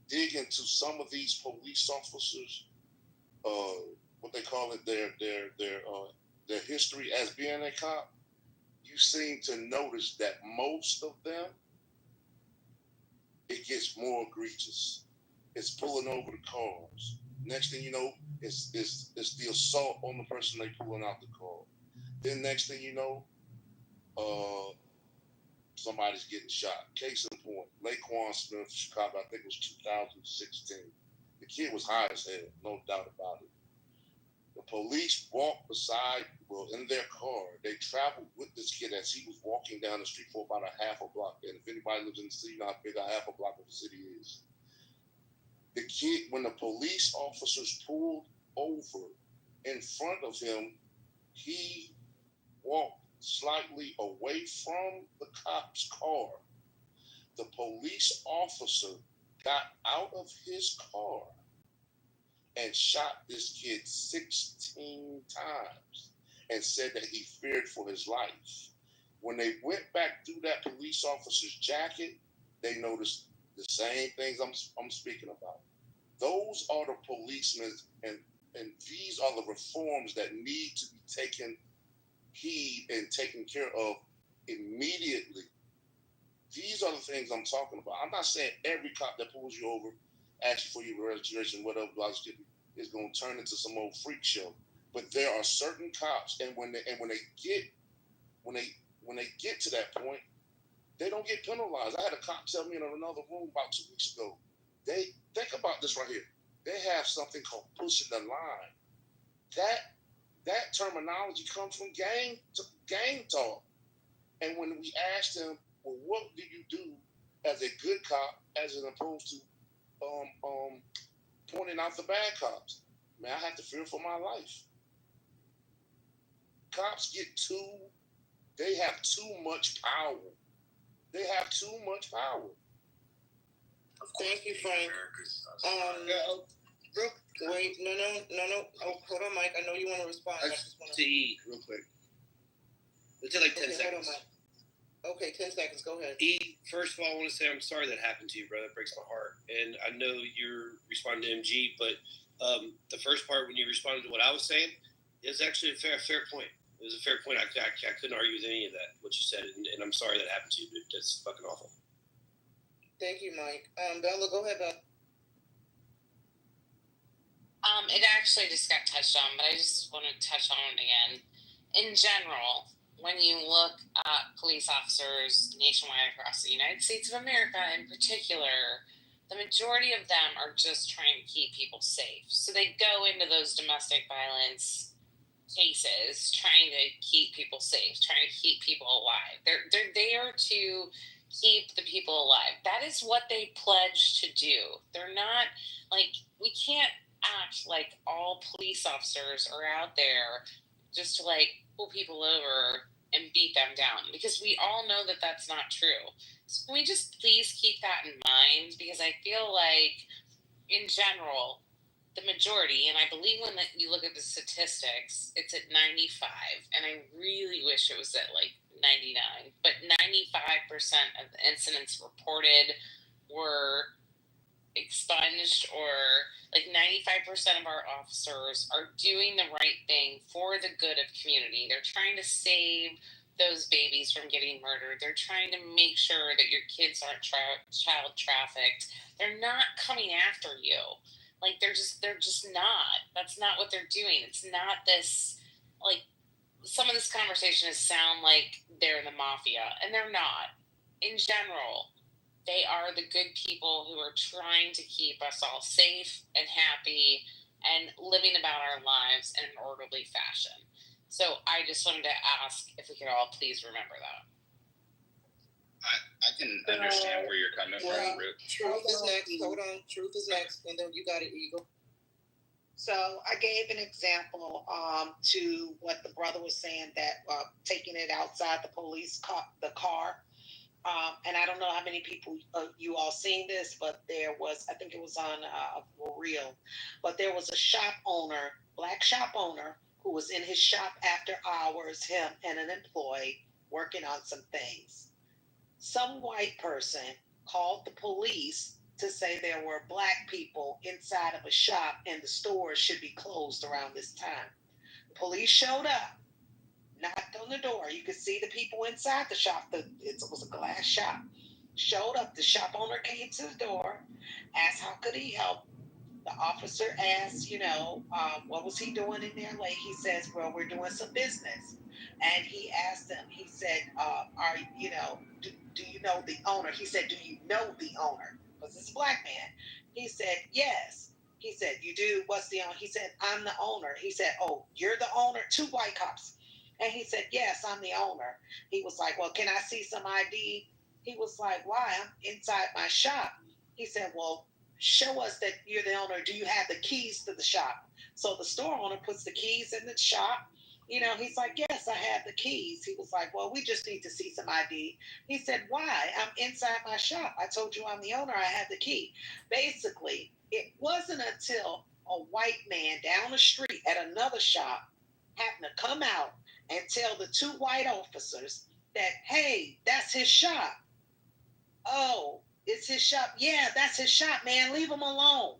dig into some of these police officers, what they call it, their history as being a cop, you seem to notice that most of them, it gets more egregious. It's pulling over the cars. Next thing you know, it's the assault on the person they pulling out the car. Then next thing you know, somebody's getting shot. Case in point, Laquan Smith, Chicago, I think it was 2016. The kid was high as hell, no doubt about it. The police walked in their car. They traveled with this kid as he was walking down the street for about a half a block. And if anybody lives in the city, you know how big a half a block of the city is. The kid, when the police officers pulled over in front of him, he walked slightly away from the cop's car. The police officer got out of his car and shot this kid 16 times and said that he feared for his life. When they went back through that police officer's jacket, they noticed the same things I'm speaking about. Those are the policemen, and these are the reforms that need to be taken heed and taken care of immediately. These are the things I'm talking about. I'm not saying every cop that pulls you over, asks you for your registration, whatever, is going to turn into some old freak show. But there are certain cops, and when they get to that point, they don't get penalized. I had a cop tell me in another room about 2 weeks ago. They think about this right here. They have something called pushing the line. That terminology comes from gang talk. And when we asked them, well, what do you do as a good cop, as opposed to pointing out the bad cops. Man, I have to fear for my life. Cops they have too much power. They have too much power. Thank you, Frank. Wait, no. Oh, hold on, Mike. I know you want to respond. I just want to eat real quick. Let's take like 10 seconds. Hold on, Mike. Okay, 10 seconds. Go ahead. First of all, I want to say I'm sorry that happened to you, brother. It breaks my heart. And I know you're responding to MG, but the first part when you responded to what I was saying is actually a fair point. It was a fair point. I couldn't argue with any of that, what you said, and I'm sorry that happened to you, dude. That's fucking awful. Thank you, Mike. Bella, go ahead, Bella. It actually just got touched on, but I just want to touch on it again. In general, when you look at police officers nationwide across the United States of America in particular, the majority of them are just trying to keep people safe. So they go into those domestic violence cases trying to keep people safe, trying to keep people alive. They're there to keep the people alive. That is what they pledge to do. They're not, like, we can't act like all police officers are out there just to, like, pull people over and beat them down, because we all know that that's not true. So can we just please keep that in mind? Because I feel like, in general, the majority, and I believe when you look at the statistics, it's at 95, and I really wish it was at like 99, but 95% of the incidents reported were expunged, or like 95% of our officers are doing the right thing for the good of community. They're trying to save those babies from getting murdered. They're trying to make sure that your kids aren't child trafficked. They're not coming after you. Like, they're just not. That's not what they're doing. It's not this, like, some of this conversation sound like they're the mafia, and they're not. In general, they are the good people who are trying to keep us all safe and happy and living about our lives in an orderly fashion. So I just wanted to ask if we could all please remember that. I can understand where you're coming from, Rip. Truth is next. Hold on. Truth is next. And then you got it, Eagle. So I gave an example to what the brother was saying, that taking it outside the police the car. And I don't know how many people you all seen this, but there was, I think it was on reel, but there was a shop owner, black shop owner, who was in his shop after hours, him and an employee working on some things. Some white person called the police to say there were black people inside of a shop and the stores should be closed around this time. The police showed up, knocked on the door. You could see the people inside the shop. It was a glass shop. Showed up. The shop owner came to the door, asked how could he help. The officer asked, what was he doing in there late? He says, well, we're doing some business. And he asked him, he said, do you know the owner? He said, do you know the owner? Because it's a black man. He said, yes. He said, you do? What's the owner? He said, I'm the owner. He said, oh, you're the owner? 2 white cops. And he said, yes, I'm the owner. He was like, well, can I see some ID? He was like, why? I'm inside my shop. He said, well, show us that you're the owner. Do you have the keys to the shop? So the store owner puts the keys in the shop. He's like, yes, I have the keys. He was like, well, we just need to see some ID. He said, why? I'm inside my shop. I told you I'm the owner. I have the key. Basically, it wasn't until a white man down the street at another shop happened to come out and tell the 2 white officers that, hey, that's his shop. Oh, it's his shop. Yeah, that's his shop, man. Leave him alone.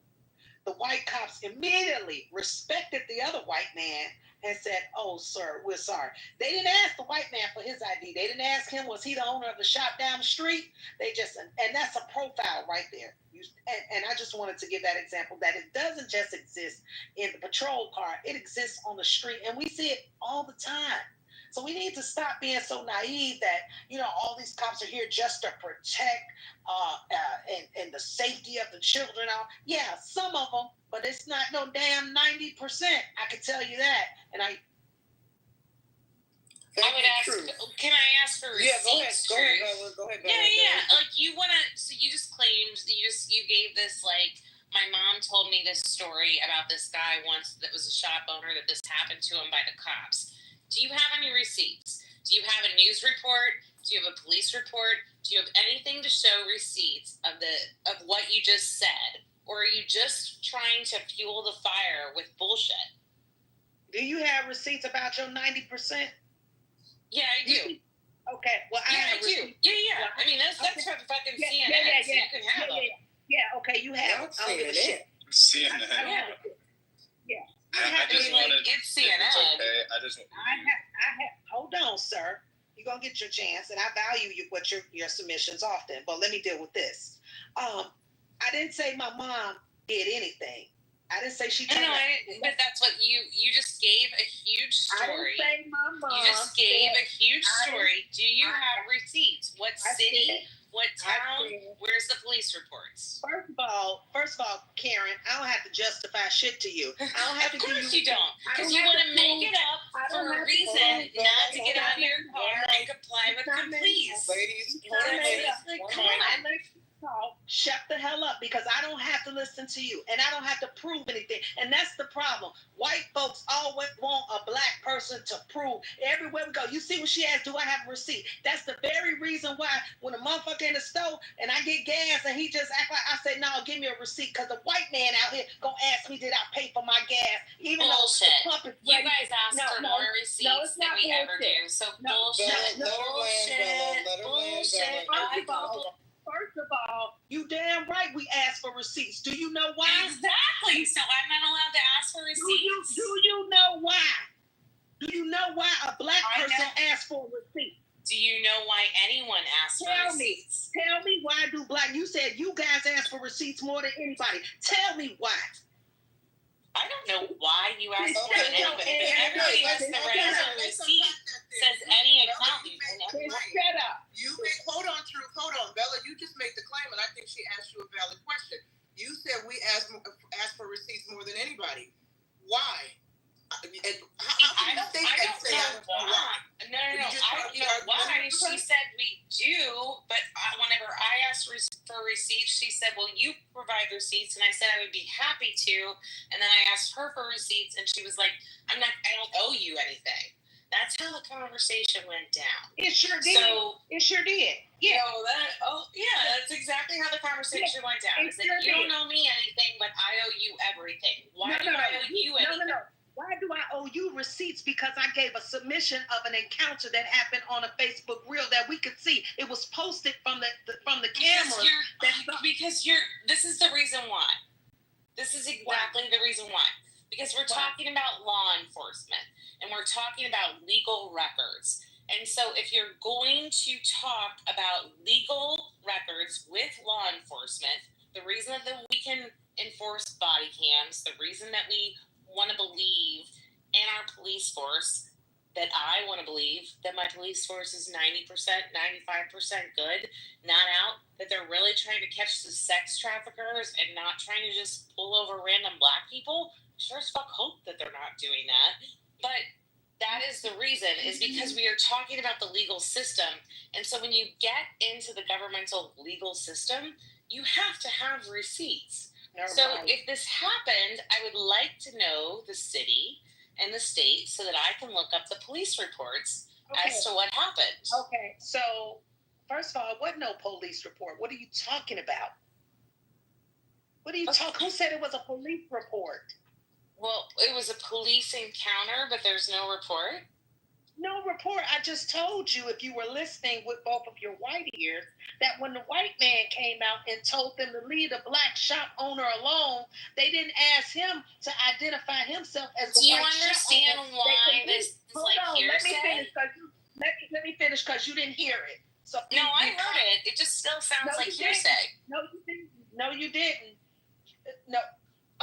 The white cops immediately respected the other white man and said, oh, sir, we're sorry. They didn't ask the white man for his ID. They didn't ask him, was he the owner of the shop down the street? They just, and that's a profile right there. And I just wanted to give that example, that it doesn't just exist in the patrol car. It exists on the street, and we see it all the time. So we need to stop being so naive that, all these cops are here just to protect and the safety of the children. Yeah, some of them, but it's not no damn 90%. I can tell you that. And I would ask, can I ask for receipts? Yeah, go ahead. Yeah. Like, you want to, so you just claimed, you gave this, like, My mom told me this story about this guy once that was a shop owner that this happened to him by the cops. Do you have any receipts? Do you have a news report? Do you have a police report? Do you have anything to show receipts of what you just said? Or are you just trying to fuel the fire with bullshit? Do you have receipts about your 90%? Yeah, I do. Okay, well, I do. Yeah. Well, I mean, that's from fucking CNN, so you can have them. Yeah, okay, you have. I don't give a shit. CNN. Yeah. I just wanted. It's CNN. It's okay. I have. Hold on, sir. You're gonna get your chance, and I value your submissions often. But let me deal with this. I didn't say my mom did anything. I didn't say she did. But that's what you just gave a huge story. I didn't say my mom. You just gave a huge story. Do you have receipts? What city? What town? Where's the police reports? First of all, Karen, I don't have to justify shit to you. I don't have of course you don't. Because you want to make it up for a reason not to get out of your car and comply with the police. Ladies, come on. Shut the hell up, because I don't have to listen to you and I don't have to prove anything. And that's the problem. White folks always want a black person to prove everywhere we go. You see what she asked, do I have a receipt? That's the very reason why when a motherfucker in the store and I get gas and he just act like, I say, no, give me a receipt, because the white man out here gonna ask me, did I pay for my gas? Even bullshit. Though the pump is you guys ask for more receipts than we ever do. So bullshit. First of all, you damn right we ask for receipts. Do you know why? Exactly. So I'm not allowed to ask for receipts. Do you know why? Do you know why a black person asks for a receipt? Do you know why anyone asks for receipts? Tell me why do black... You said you guys ask for receipts more than anybody. Tell me why. I don't know why you ask for anybody. Everybody has the right to a receipt. Says any accountant. Shut up. Hold on, Bella. You just made the claim, and I think she asked you a valid question. You said we ask for receipts more than anybody. Why? I don't know why. No. I don't know why. She said we do, but whenever I asked for receipts, she said, well, you provide receipts, and I said I would be happy to, and then I asked her for receipts, and she was like, I don't owe you anything. That's how the conversation went down. It sure did. It sure did. Yeah. That's exactly how the conversation went down. It's like, you don't owe me anything, but I owe you everything. Why do I owe you anything? No. Why do I owe you receipts? Because I gave a submission of an encounter that happened on a Facebook reel that we could see. It was posted from the camera. This is the reason why. This is exactly the reason why. Because we're talking about law enforcement and we're talking about legal records. And so if you're going to talk about legal records with law enforcement, the reason that we can enforce body cams, the reason that we want to believe in our police force, that I want to believe that my police force is 90%, 95% good, not out, that they're really trying to catch the sex traffickers and not trying to just pull over random black people. Sure as fuck hope that they're not doing that. But that is the reason, is because we are talking about the legal system. And so when you get into the governmental legal system, you have to have receipts. If this happened, I would like to know the city and the state so that I can look up the police reports as to what happened. Okay, so first of all, it wasn't no police report. What are you talking about? Who said it was a police report? Well, it was a police encounter, but there's no report. No report. I just told you, if you were listening with both of your white ears, that when the white man came out and told them to leave the black shop owner alone, they didn't ask him to identify himself as the white shop owner. Do you understand why this is like hearsay? Let me finish, because you didn't hear it. So no, I heard it. It just still sounds like hearsay. No, you didn't. No.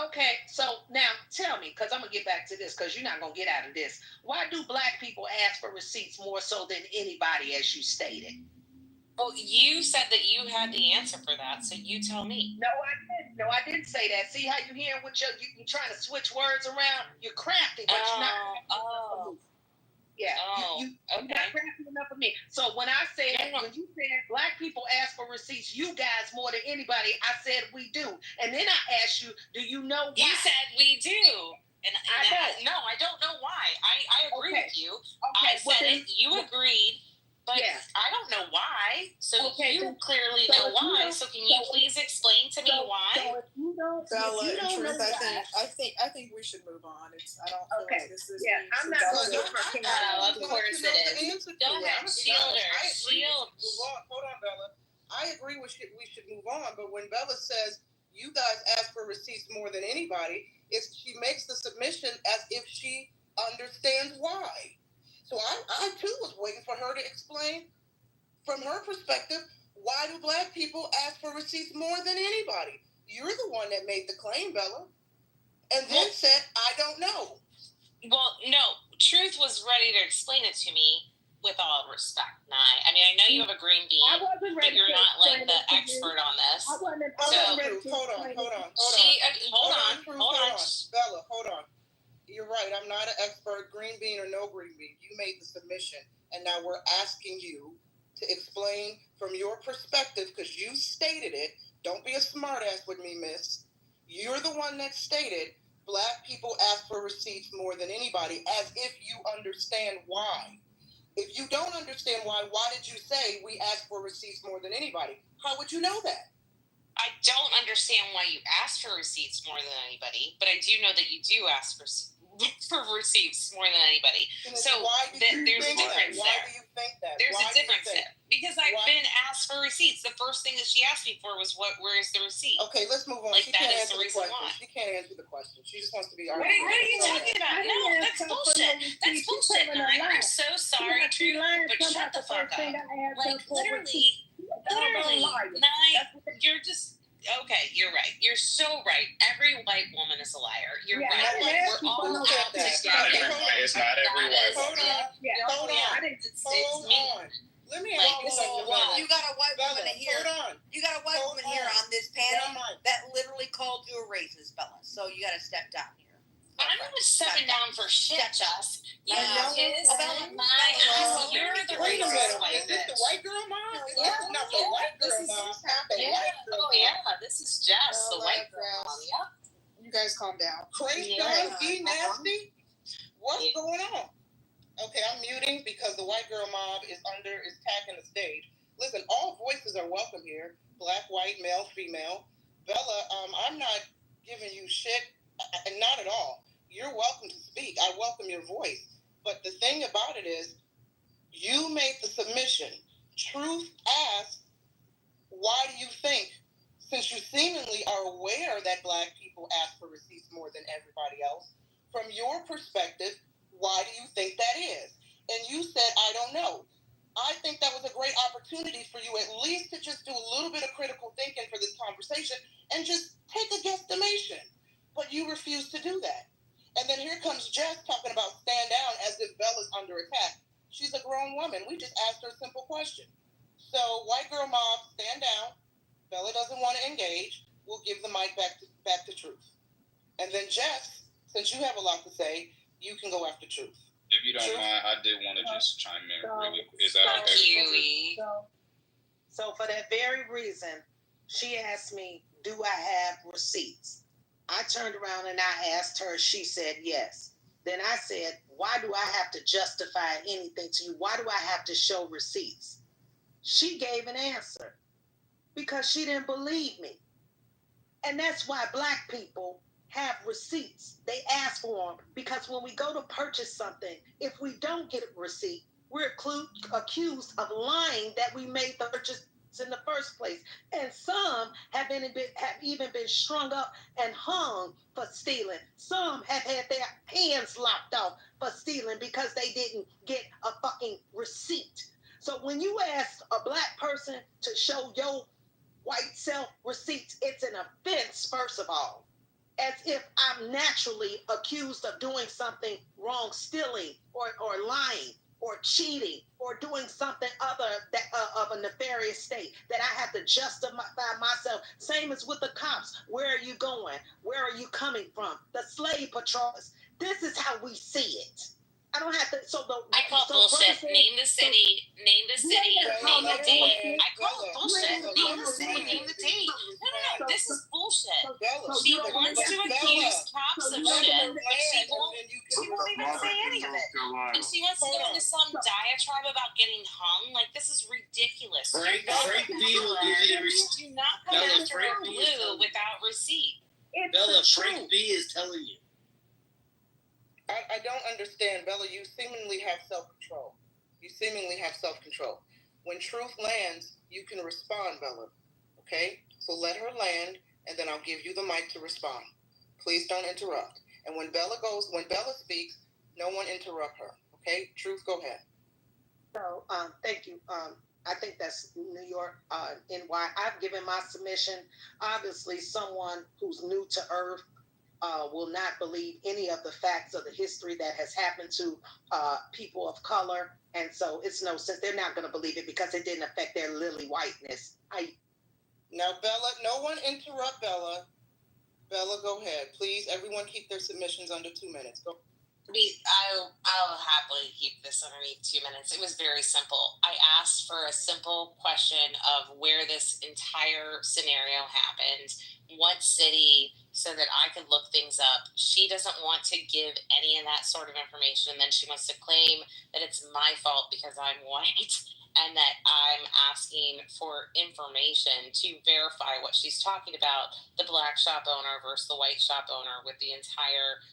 Okay, so now tell me, because I'm going to get back to this, because you're not going to get out of this. Why do black people ask for receipts more so than anybody, as you stated? Well, you said that you had the answer for that, so you tell me. No, I didn't say that. See how you're hearing you're trying to switch words around? You're crafty, but you're not. Yeah. Oh, You're okay. not crafty enough for me. So when you said black people ask for receipts, you guys more than anybody, I said we do. And then I asked you, do you know why? You said we do. And I don't know why. I agree with you. I said it. You agreed. But I don't know why. So you clearly know why. So can you please explain to me why? So if you don't, Bella, in truth, I think we should move on. I don't feel like this is. Yeah, I'm not going to do of course it is. Go ahead, shield her. Shield. Hold on, Bella. I agree we should move on, but when Bella says you guys ask for receipts more than anybody, she makes the submission as if she understands why. So I too was waiting for her to explain, from her perspective, why do black people ask for receipts more than anybody? You're the one that made the claim, Bella, and then said, I don't know. Well, no, Truth was ready to explain it to me with all respect, Nye. I mean, I know you have a green bean, but you're not like the expert on this. Hold on. Bella, hold on. You're right. I'm not an expert, green bean or no green bean. You made the submission, and now we're asking you to explain from your perspective, because you stated it. Don't be a smartass with me, miss. You're the one that stated black people ask for receipts more than anybody, as if you understand why. If you don't understand why did you say we ask for receipts more than anybody? How would you know that? I don't understand why you ask for receipts more than anybody, but I do know that you do ask for receipts more than anybody. So there's a difference there. Why do you think that? There's a difference there. Because I've been asked for receipts. The first thing that she asked me for was, where is the receipt? Okay, let's move on. Like, that is the reason why. She can't answer the question. She just wants to be What are you talking about? No, that's bullshit. That's bullshit. I'm so sorry, Truth, but shut the fuck up. Like, literally, you're just... Okay, you're right. You're so right. Every white woman is a liar. You're right. Like, we're all out to get It's not every white woman. Hold on. Let me ask you something. You got a white woman here. Hold on. You got a white woman here on this panel that literally called you a racist, Bella. So you got to step down here. I'm not stepping down for shit, Jess. You're the racist white bitch. Is this the white girl mom? This is not the white girl mom. Oh, yeah. This is Jess, the white girl mom. Yep. You guys calm down. Crazy, nasty. What's going on? Okay, I'm muting because the white girl mob is attacking the stage. Listen, all voices are welcome here. Black, white, male, female. Bella, I'm not giving you shit. Not at all. You're welcome to speak. I welcome your voice. But the thing about it is, you made the submission. Truth asked, why do you think, since you seemingly are aware that black people ask for receipts more than everybody else, from your perspective, why do you think that is? And you said, I don't know. I think that was a great opportunity for you at least to just do a little bit of critical thinking for this conversation and just take a guesstimation. But you refuse to do that. And then here comes Jess talking about stand down as if Bella's under attack. She's a grown woman. We just asked her a simple question. So, white girl mob, stand down. Bella doesn't want to engage. We'll give the mic back to Truth. And then Jess, since you have a lot to say, you can go after Truth. If you don't mind, I did want to just chime in really quick. Is that okay? So for that very reason, she asked me, do I have receipts? I turned around and I asked her, she said yes. Then I said, why do I have to justify anything to you? Why do I have to show receipts? She gave an answer because she didn't believe me. And that's why black people have receipts. They ask for them because when we go to purchase something, if we don't get a receipt, we're accused of lying that we made the purchase in the first place. And some have even been strung up and hung for stealing. Some have had their hands lopped off for stealing because they didn't get a fucking receipt. So when you ask a black person to show your white self receipts, it's an offense, first of all. As if I'm naturally accused of doing something wrong, stealing or lying or cheating or doing something other of a nefarious state, that I have to justify myself. Same as with the cops. Where are you going? Where are you coming from? The slave patrols. This is how we see it. I don't have to. So I call bullshit. Name the city. Name the city. Name the date. I call it bullshit. Name the city. Name the date. No. This is bullshit. She wants to accuse cops of shit, but she won't even say any of it. And she wants to go into some diatribe about getting hung. Like, this is ridiculous. Frank B will give you the receipt. Do not come after a blue without receipt. Bella, Frank B is telling you. I don't understand, Bella. You seemingly have self-control. When truth lands, you can respond, Bella. Okay? So let her land, and then I'll give you the mic to respond. Please don't interrupt. And when Bella speaks, no one interrupt her. Okay? Truth, go ahead. So, thank you. I think that's New York, NY. I've given my submission. Obviously, someone who's new to Earth will not believe any of the facts of the history that has happened to people of color. And so it's no sense. They're not going to believe it because it didn't affect their lily whiteness. Now, Bella, no one interrupt Bella. Bella, go ahead. Please, everyone keep their submissions under 2 minutes. Go. I'll happily keep this underneath 2 minutes. It was very simple. I asked for a simple question of where this entire scenario happened, what city, so that I could look things up. She doesn't want to give any of that sort of information, and then she wants to claim that it's my fault because I'm white and that I'm asking for information to verify what she's talking about, the black shop owner versus the white shop owner with the entire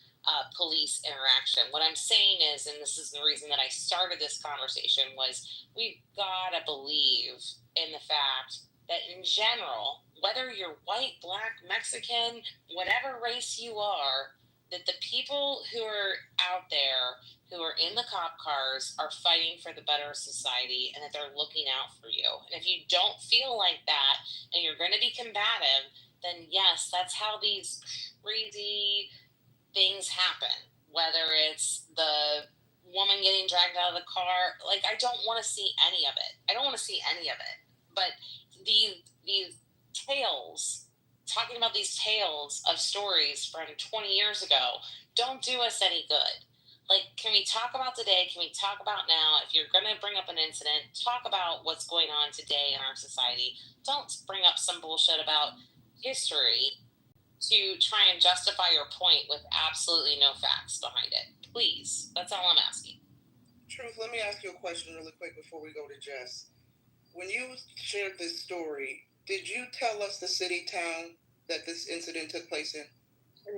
police interaction. What I'm saying is, and this is the reason that I started this conversation, was we've got to believe in the fact that in general, whether you're white, black, Mexican, whatever race you are, that the people who are out there, who are in the cop cars, are fighting for the better society and that they're looking out for you. And if you don't feel like that and you're going to be combative, then yes, that's how these crazy things happen. Whether it's the woman getting dragged out of the car, like, I don't want to see any of it. But these tales, talking about these tales of stories from 20 years ago, don't do us any good. Like, can we talk about today? Can we talk about now? If you're going to bring up an incident, talk about what's going on today in our society. Don't bring up some bullshit about history to try and justify your point with absolutely no facts behind it. Please. That's all I'm asking. Truth, let me ask you a question really quick before we go to Jess. When you shared this story, did you tell us the city, town that this incident took place in?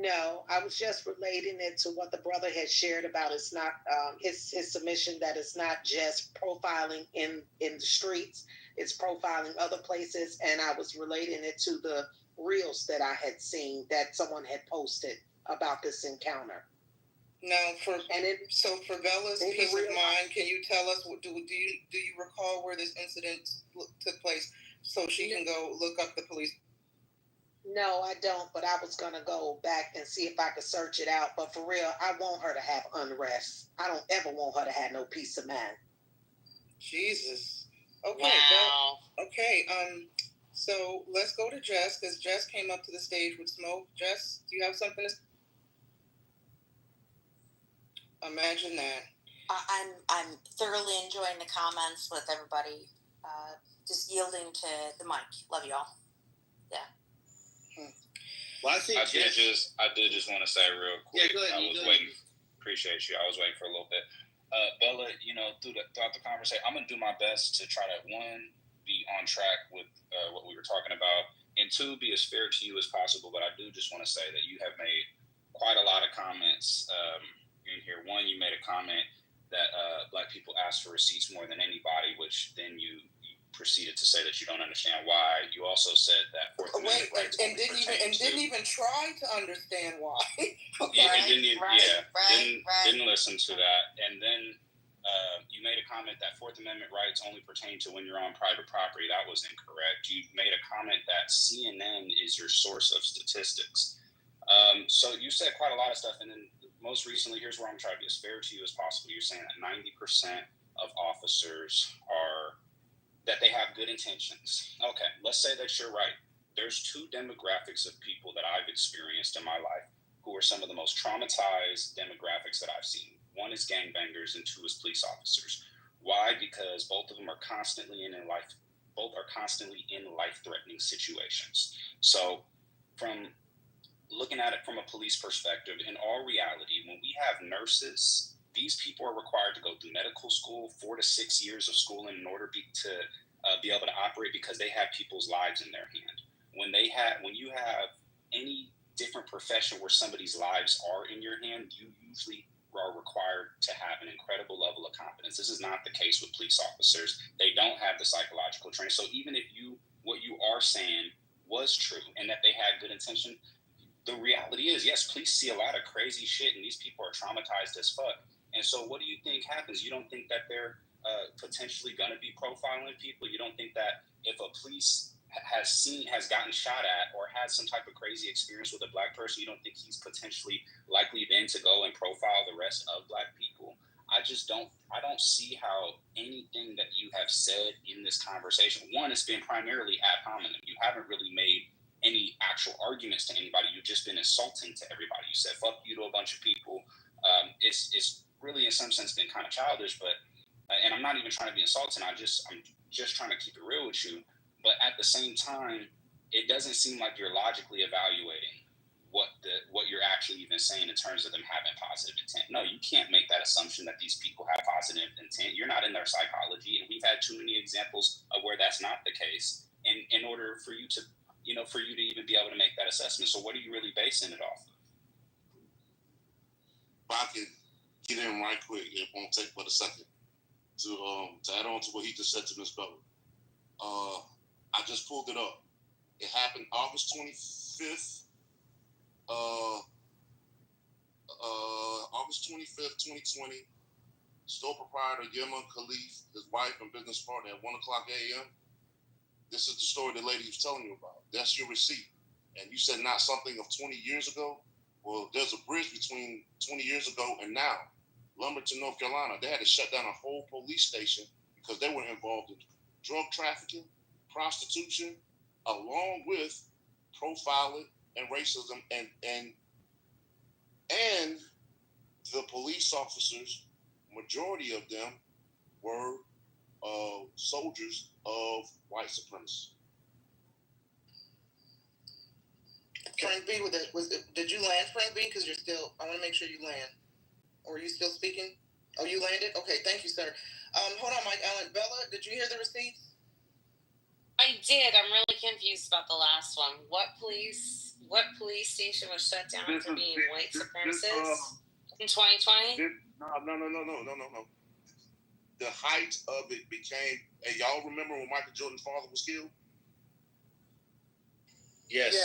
No, I was just relating it to what the brother had shared about. It's not his submission that it's not just profiling in the streets, it's profiling other places, and I was relating it to the reels that I had seen that someone had posted about this encounter. Now, for Bella's peace of mind, can you tell us, do you recall where this incident took place so she can go look up the police? No, I don't, but I was going to go back and see if I could search it out. But for real, I want her to have unrest. I don't ever want her to have no peace of mind. Jesus. Okay. Wow. Okay. So let's go to Jess, because Jess came up to the stage with smoke. Jess, do you have something to say? Imagine that. I'm thoroughly enjoying the comments with everybody. Just yielding to the mic. Love y'all. Yeah. Well, I did just want to say real quick. Yeah, go ahead. I was waiting. Appreciate you. I was waiting for a little bit. Bella, throughout the conversation, I'm gonna do my best to try to, one, be on track with what we were talking about, and two, be as fair to you as possible. But I do just want to say that you have made quite a lot of comments in here. One, you made a comment that Black people ask for receipts more than anybody, which then you proceeded to say that you don't understand why. You also said that Fourth Amendment rights didn't even try to understand why. Okay. Didn't listen to that. And then you made a comment that Fourth Amendment rights only pertain to when you're on private property. That was incorrect. You made a comment that CNN is your source of statistics. So you said quite a lot of stuff. And then most recently, here's where I'm trying to be as fair to you as possible. You're saying that 90% of officers that they have good intentions. Okay, let's say that you're right. There's two demographics of people that I've experienced in my life who are some of the most traumatized demographics that I've seen. One is gangbangers and two is police officers. Why? Because both of them are constantly in life-threatening situations. So from looking at it from a police perspective, in all reality, when we have nurses, these people are required to go through medical school, 4 to 6 years of schooling in order to be able to operate, because they have people's lives in their hand. When you have any different profession where somebody's lives are in your hand, you usually are required to have an incredible level of competence. This is not the case with police officers. They don't have the psychological training. So even if what you are saying was true and that they had good intention, the reality is, yes, police see a lot of crazy shit and these people are traumatized as fuck. And so what do you think happens? You don't think that they're potentially going to be profiling people? You don't think that if a police has gotten shot at or has some type of crazy experience with a black person, you don't think he's potentially likely then to go and profile the rest of black people? I don't see how anything that you have said in this conversation, one, it's been primarily ad hominem. You haven't really made any actual arguments to anybody. You've just been insulting to everybody. You said fuck you to a bunch of people. It's really in some sense been kind of childish, but and I'm not even trying to be insulting. I'm just trying to keep it real with you. But at the same time, it doesn't seem like you're logically evaluating what you're actually even saying in terms of them having positive intent. No, you can't make that assumption that these people have positive intent. You're not in their psychology, and we've had too many examples of where that's not the case. And in order for you to even be able to make that assessment. So what are you really basing it off of? If I can get in right quick, it won't take but a second to add on to what he just said to Ms. Bella. I just pulled it up. It happened August 25th. August 25th, 2020. Store proprietor Yema Khalif, his wife and business partner at 1 o'clock a.m. This is the story the lady was telling you about. That's your receipt. And you said not something of 20 years ago. Well, there's a bridge between 20 years ago and now. Lumberton, North Carolina, they had to shut down a whole police station because they were involved in drug trafficking, prostitution, along with profiling and racism, and the police officers, majority of them were soldiers of white supremacy. Frank B, did you land, Frank B? Because I want to make sure you land. Or are you still speaking? Oh, you landed? Okay, thank you, sir. Hold on, Mike Allen. Bella, did you hear the receipts? I did. I'm really confused about the last one. What police station was shut down for being white supremacists in 2020? No. The height of it became, and y'all remember when Michael Jordan's father was killed? Yes.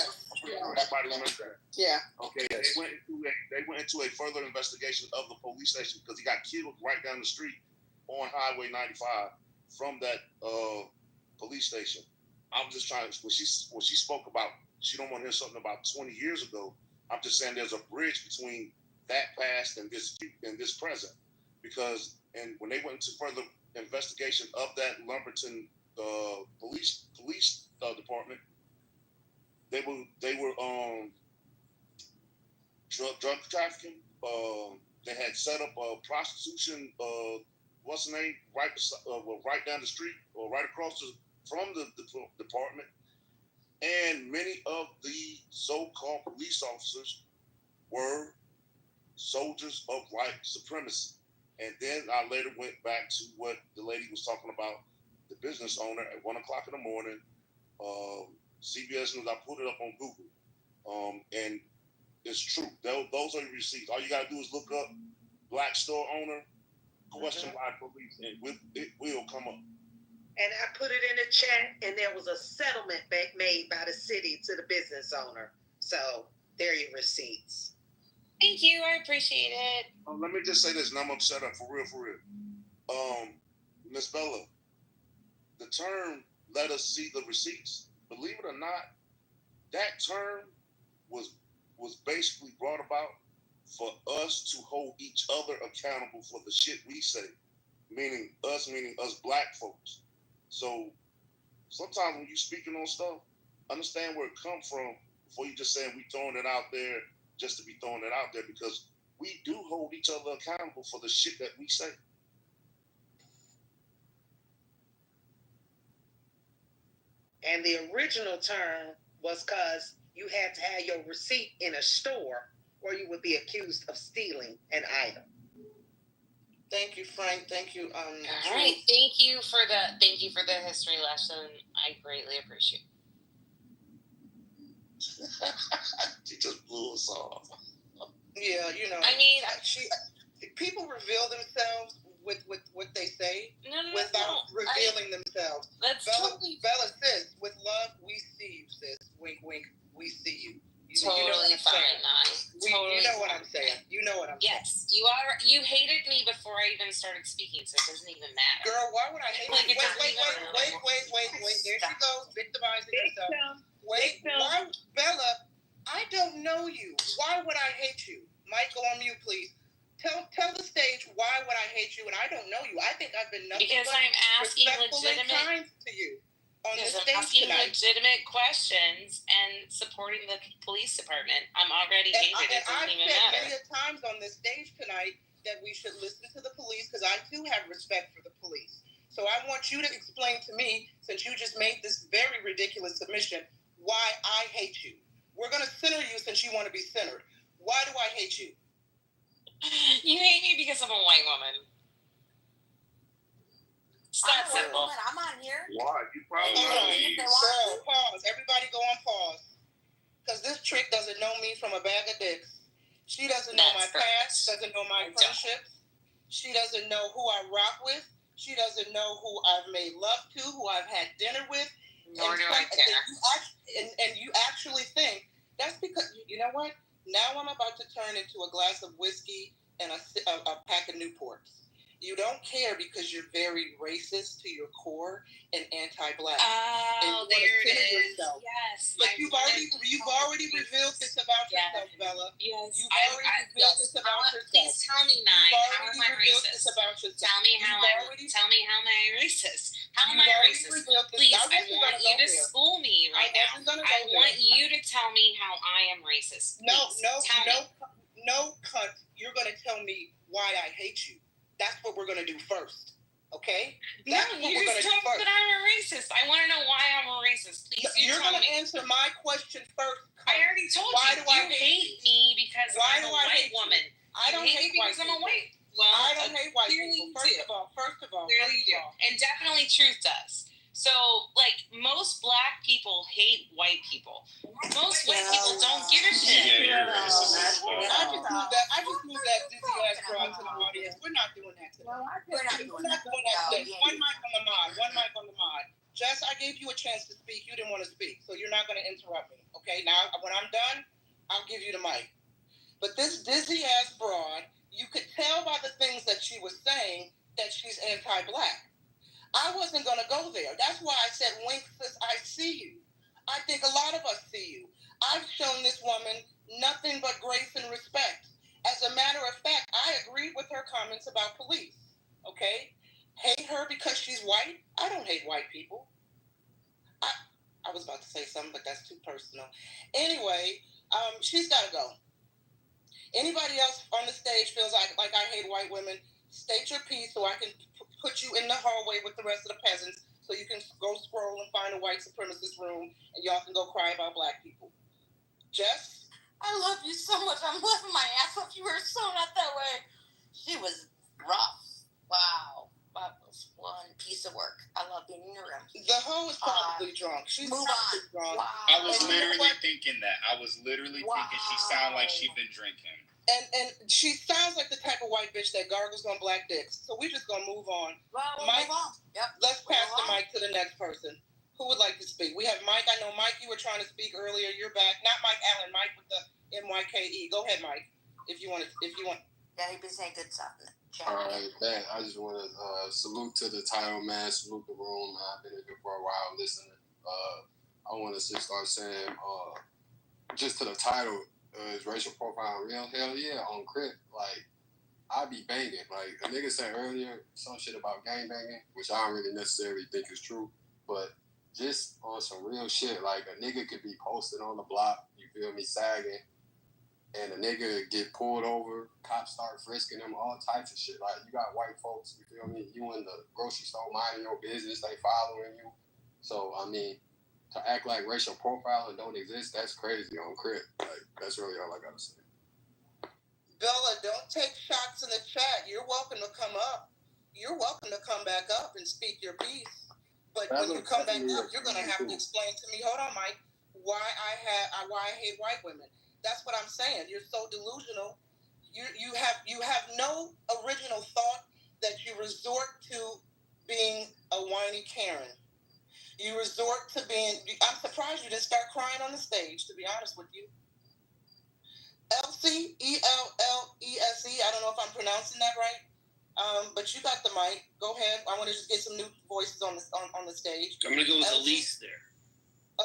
Yeah. Everybody remembers that. Yeah. Okay. They went into a further investigation of the police station because he got killed right down the street on Highway 95 from that police station. I'm just trying to, when she spoke about, she don't want to hear something about 20 years ago. I'm just saying there's a bridge between that past and this present, because when they went into further investigation of that Lumberton police department, they were drug trafficking. They had set up prostitution. What's the name? Right down the street or right across from the department. And many of the so-called police officers were soldiers of white supremacy. And then I later went back to what the lady was talking about, the business owner at 1 o'clock in the morning. CBS News, I put it up on Google. And it's true. Those are your receipts. All you got to do is look up black store owner, question by police, and it will come up. And I put it in the chat, and there was a settlement made by the city to the business owner. So there are your receipts. Thank you. I appreciate it. Let me just say this, and I'm upset up for real. Miss Bella, the term "let us see the receipts," believe it or not, that term was basically brought about for us to hold each other accountable for the shit we say, meaning us black folks. So sometimes when you speaking on stuff, understand where it come from before you just saying we throwing it out there just to be throwing it out there, because we do hold each other accountable for the shit that we say. And the original term was because you had to have your receipt in a store or you would be accused of stealing an item. Thank you, Frank. Thank you. All right. Thank you for the history lesson. I greatly appreciate it. She just blew us off. Yeah, you know. I mean, people reveal themselves with what they say without revealing themselves. Bella says, "With love, we see you, sis. Wink, wink. We see you." Totally fine. You know what I'm saying. You know what I'm saying. Yes, you are. You hated me before I even started speaking, so it doesn't even matter. Girl, why would I hate you? Wait. There she goes, victimizing herself. Wait, why, Bella? I don't know you. Why would I hate you? Mike, go on mute, please. Tell the stage why would I hate you, and I don't know you. I think I've been nothing because I'm asking legitimate to you. Because I'm asking legitimate questions and supporting the police department. I'm already hated. It doesn't even matter. I've said many times on this stage tonight that we should listen to the police because I too have respect for the police. So I want you to explain to me, since you just made this very ridiculous submission, why I hate you. We're going to center you since you want to be centered. Why do I hate you? You hate me because I'm a white woman. It's that simple. I'm on here. Why? You probably pause. Everybody go on pause. Because this trick doesn't know me from a bag of dicks. She doesn't know my past, doesn't know my friendships. She doesn't know who I rock with. She doesn't know who I've made love to, who I've had dinner with. Nor do I care. And you actually think that's because, you know what? Now I'm about to turn into a glass of whiskey and a pack of Newports. You don't care because you're very racist to your core and anti-black. Oh, there it is. Yourself. Yes. But you've already revealed this about yourself, Bella. Yes. You've already revealed this about yourself. Please tell me, how am I racist? Tell me how am I racist? How am I racist? Please, I want you to school me right now. I want you to tell me how I am racist. No, cunt. You're going to tell me why I hate you. That's what we're going to do first, okay? You just told me that I'm a racist. I want to know why I'm a racist. Please, you're going to answer my question first. I already told you. You hate me because I'm a white woman. I don't hate white people. I'm a white. Well, I don't hate white people. First of all. Clearly you do. And definitely truth does. So, like, most black people hate white people. Most white people don't give a shit. I just moved that dizzy ass girl to the audience. We're not doing that today. We're not doing that today. One mic on the mod. Jess, I gave you a chance to speak. You didn't want to speak, so you're not going to interrupt me. Okay, now when I'm done, I'll give you the mic. But this dizzy ass broad, you could tell by the things that she was saying that she's anti-black. I wasn't going to go there. That's why I said, wink, sis, I see you. I think a lot of us see you. I've shown this woman nothing but grace and respect. As a matter of fact, I agreed with her comments about police. Okay? Hate her because she's white? I don't hate white people. I was about to say something, but that's too personal. Anyway, she's got to go. Anybody else on the stage feels like I hate white women, state your piece so I can put you in the hallway with the rest of the peasants so you can go scroll and find a white supremacist room and y'all can go cry about black people. Jess? I love you so much. I'm laughing my ass off. You were so not that way. She was rough. Wow. That was one piece of work. I love being in your room. The hoe is probably drunk. She's probably drunk. Wow. I was literally thinking that. Thinking she sounded like she'd been drinking. And she sounds like the type of white bitch that gargles on black dicks. So we're just going to move on. Well, Mike, move on. Yep. Let's pass the mic to the next person. Who would like to speak? We have Mike. I know, Mike, you were trying to speak earlier. You're back. Not Mike Allen. Mike with the MYKE. Go ahead, Mike, if you want. Yeah, he's been saying good stuff. All right, man. I just want to salute to the title, man. Salute the room. I've been in here for a while listening. I want to just start saying, just to the title, is racial profiling real? Hell yeah, on Crip. Like, I be banging. Like, a nigga said earlier some shit about gang banging, which I don't really necessarily think is true, but just on some real shit. Like, a nigga could be posted on the block, you feel me, sagging, and a nigga get pulled over, cops start frisking him, all types of shit. Like, you got white folks, you feel me? You in the grocery store minding your business, they following you. So, I mean, to act like racial profiling don't exist, that's crazy on Crip. Like, that's really all I gotta say. Bella, don't take shots in the chat. You're welcome to come up. You're welcome to come back up and speak your piece. But when you come back up, you're gonna have to explain to me, hold on, Mike, why I hate white women. That's what I'm saying. You're so delusional. You have no original thought that you resort to being a whiny Karen. You resort to being. I'm surprised you didn't start crying on the stage, to be honest with you. Elsie, Ellese. I don't know if I'm pronouncing that right. But you got the mic. Go ahead. I want to just get some new voices on the stage. I'm gonna go with Elise there.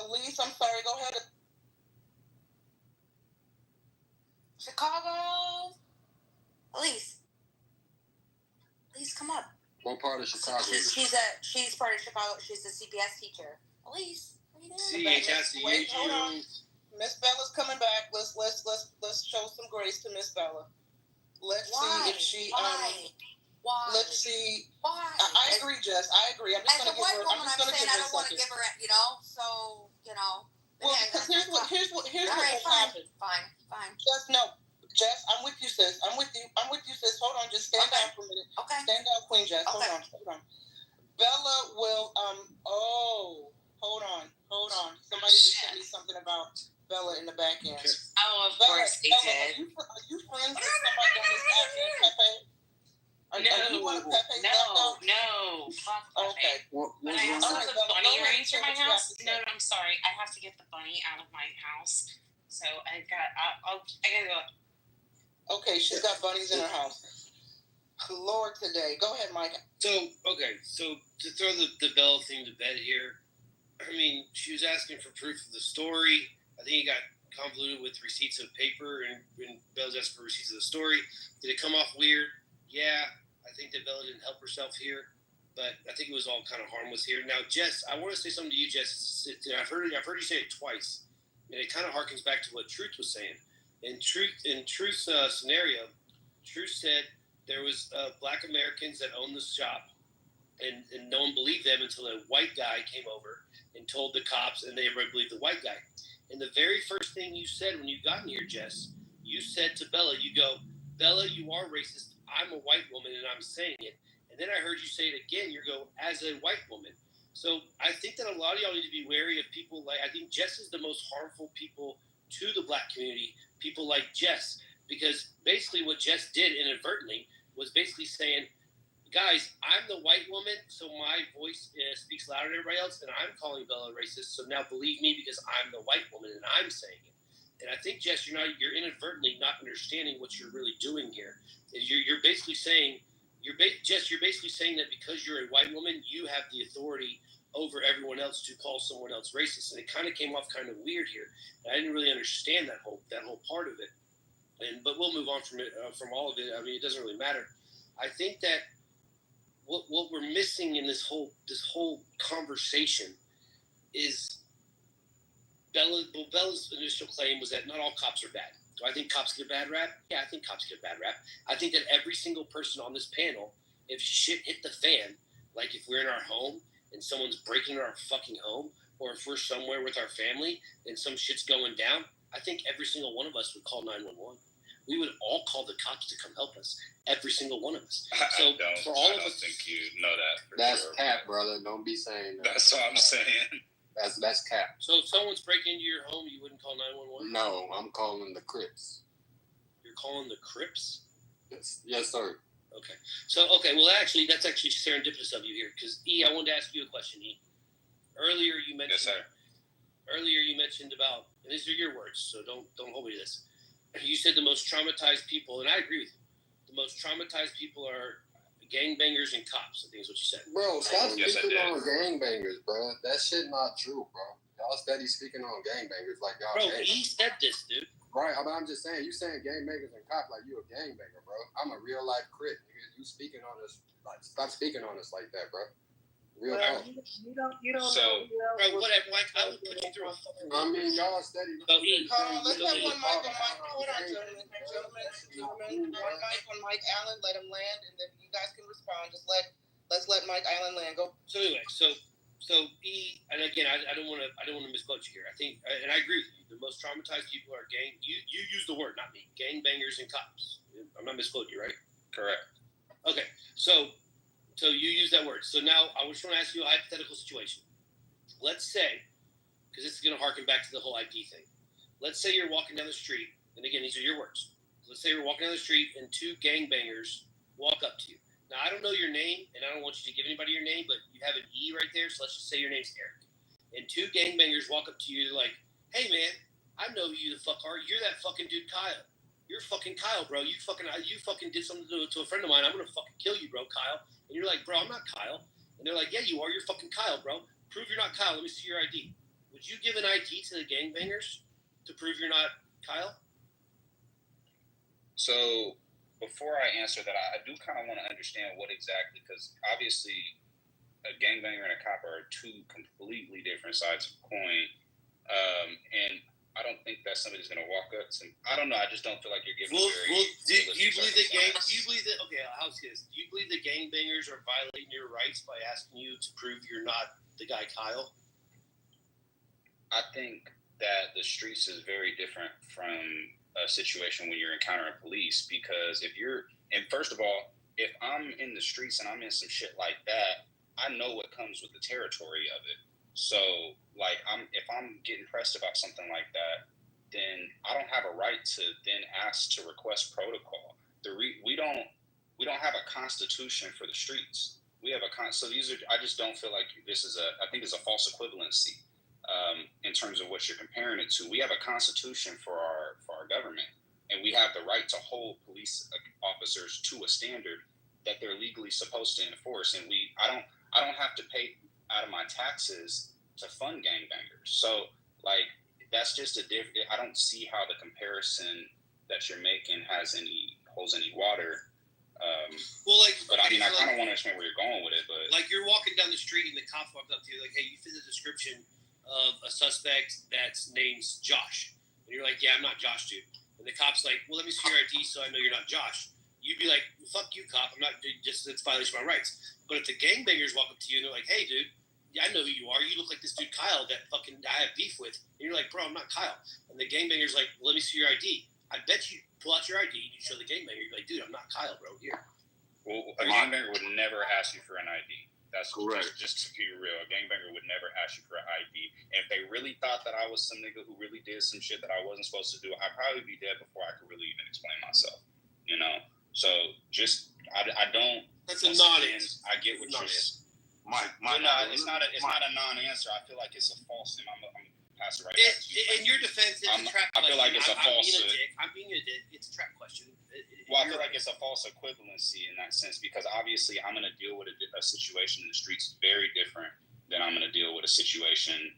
Elise, I'm sorry. Go ahead. Chicago. Elise, come up. What part of Chicago? She's part of Chicago. She's a CPS teacher. Elise, what are you doing? Wait, hold on. Miss Bella's coming back. Let's show some grace to Miss Bella. Let's see if she Why? Let's see. Why? I agree, Jess. I agree. I'm just As gonna a give white her. woman, I'm just gonna give her a second. I don't want to give her, so Well, because here's what will happen. Fine. Jess, I'm with you, sis. I'm with you, sis. Hold on, just stand down for a minute. Okay. Stand down, Queen Jess. Okay. Hold on. Bella will. Hold on. Somebody just sent me something about Bella in the back end. Oh, of course they did. Are you friends with somebody on this app named Pepe? Are you one of Pepe's leftovers? No. Fuck Pepe. Okay. But I also have a bunny running through my house. No, I'm sorry. I have to get the bunny out of my house. So I gotta go. Okay, she's got bunnies in her house. Lord, today. Go ahead, Mike. So to throw the Bella thing to bed here, I mean, she was asking for proof of the story. I think it got convoluted with receipts of paper, and Bella's asking for receipts of the story. Did it come off weird? Yeah, I think that Bella didn't help herself here, but I think it was all kind of harmless here. Now, Jess, I want to say something to you, Jess. I've heard you say it twice, and it kind of harkens back to what Truth was saying. In Truth's scenario, Truth said there was Black Americans that owned the shop, and no one believed them until a white guy came over and told the cops, and everybody believed the white guy. And the very first thing you said when you got in here, Jess, you said to Bella, you go, Bella, you are racist. I'm a white woman, and I'm saying it. And then I heard you say it again. You go, as a white woman. So I think that a lot of y'all need to be wary of people like, I think Jess is the most harmful people to the Black community, people like Jess, because basically what Jess did inadvertently was basically saying, guys, I'm the white woman, so my voice speaks louder than everybody else, and I'm calling Bella racist, so now believe me because I'm the white woman and I'm saying it. And I think, Jess, you're inadvertently not understanding what you're really doing here. You're basically saying, Jess, you're basically saying that because you're a white woman, you have the authority over everyone else to call someone else racist, and it kind of came off kind of weird here. I didn't really understand that whole part of it, but we'll move on from all of it. I mean, it doesn't really matter. I think that what we're missing in this whole conversation is Bella's initial claim was that not all cops are bad. Do I think cops get a bad rap? Yeah, I think cops get a bad rap. I think that every single person on this panel, if shit hit the fan, like if we're in our home and someone's breaking our fucking home, or if we're somewhere with our family and some shit's going down, I think every single one of us would call 911. We would all call the cops to come help us. Every single one of us. So I don't think you know that. That's cap, brother. Don't be saying that. That's what I'm saying. That's cap. So if someone's breaking into your home, you wouldn't call 911? No, I'm calling the Crips. You're calling the Crips? Yes, sir. Okay. So, well, that's actually serendipitous of you here, because E, I wanted to ask you a question, E. Earlier you mentioned about, and these are your words, so don't hold me to this. You said the most traumatized people, and I agree with you. The most traumatized people are gangbangers and cops, I think is what you said. Bro, stop speaking on gangbangers, bro. That shit not true, bro. Y'all steady speaking on gangbangers like y'all. Bro, he said this, dude. Right, I'm just saying, you saying gangbangers and cops like you a gangbanger, bro. I'm a real life Crip, nigga. You speaking on us, like, stop speaking on us like that, bro. Real talk. You don't So, know. Bro, whatever, Mike, I would put you through a fucking. I mean, y'all steady. So E. Let's have one mic on Mike. Hold on, gentlemen. One mic on Mike Allen. Let him land, and then you guys can respond. Let's let Mike Allen land. Go. So anyway, so E, and again, I don't want to misquote you here. I think, and I agree with you. The most traumatized people are gang. You use the word, not me. Gangbangers and cops. I'm not misquoting you, right? Correct. Okay, so you use that word. So now I just want to ask you a hypothetical situation. Let's say, because this is going to harken back to the whole ID thing. Let's say you're walking down the street, and again, these are your words. Let's say you're walking down the street, and two gangbangers walk up to you. Now, I don't know your name, and I don't want you to give anybody your name, but you have an E right there, so let's just say your name's Eric. And two gangbangers walk up to you, they're like, hey, man, I know who you the fuck are. You're that fucking dude, Kyle. You're fucking Kyle, bro. You fucking did something to a friend of mine. I'm going to fucking kill you, bro, Kyle. And you're like, bro, I'm not Kyle. And they're like, yeah, you are. You're fucking Kyle, bro. Prove you're not Kyle. Let me see your ID. Would you give an ID to the gangbangers to prove you're not Kyle? So before I answer that, I do kind of want to understand what exactly, because obviously a gangbanger and a cop are two completely different sides of a coin. And I don't think that somebody's going to walk up to. I don't know. I just don't feel like you're giving. Do you believe the gang? Do you believe that? Okay, I'll ask you this. Do you believe the gangbangers are violating your rights by asking you to prove you're not the guy Kyle? I think that the streets is very different from a situation when you're encountering police, because if you're, and first of all, if I'm in the streets and I'm in some shit like that, I know what comes with the territory of it. So, like, if I'm getting pressed about something like that, then I don't have a right to then ask to request protocol. We don't have a constitution for the streets. We have so these are. I just don't feel like this is I think it's a false equivalency in terms of what you're comparing it to. We have a constitution for our government, and we have the right to hold police officers to a standard that they're legally supposed to enforce. And I don't have to pay out of my taxes to fund gangbangers. So, like, that's just I don't see how the comparison that you're making holds any water. I kind of want to understand where you're going with it, but like, you're walking down the street and the cop walks up to you like, hey, you fit the description of a suspect that's named Josh, and you're like, yeah, I'm not Josh, dude. And the cop's like, well, let me see your ID so I know you're not Josh. You'd be like, well, fuck you, cop. I'm not, just it's violation of my rights. But if the gangbangers walk up to you and they're like, hey, dude, I know who you are. You look like this dude Kyle that fucking I have beef with. And you're like, bro, I'm not Kyle. And the gangbanger's like, well, let me see your ID. I bet you pull out your ID, you show the gangbanger, you're like, dude, I'm not Kyle, bro. Here. Well, a gangbanger would never ask you for an ID. That's correct. Just to be real, a gangbanger would never ask you for an ID. And if they really thought that I was some nigga who really did some shit that I wasn't supposed to do, I'd probably be dead before I could really even explain myself. You know? So just I don't. That's a non-answer. I get what you're saying. It's not a non-answer. I feel like it's a false. And I'm pass it right back to you. In your defense, it's a trap question. I feel like it's a false. I'm being a dick. It's a trap question. Well, I feel like it's a false equivalency in that sense, because obviously I'm going to deal with a situation in the streets very different than I'm going to deal with a situation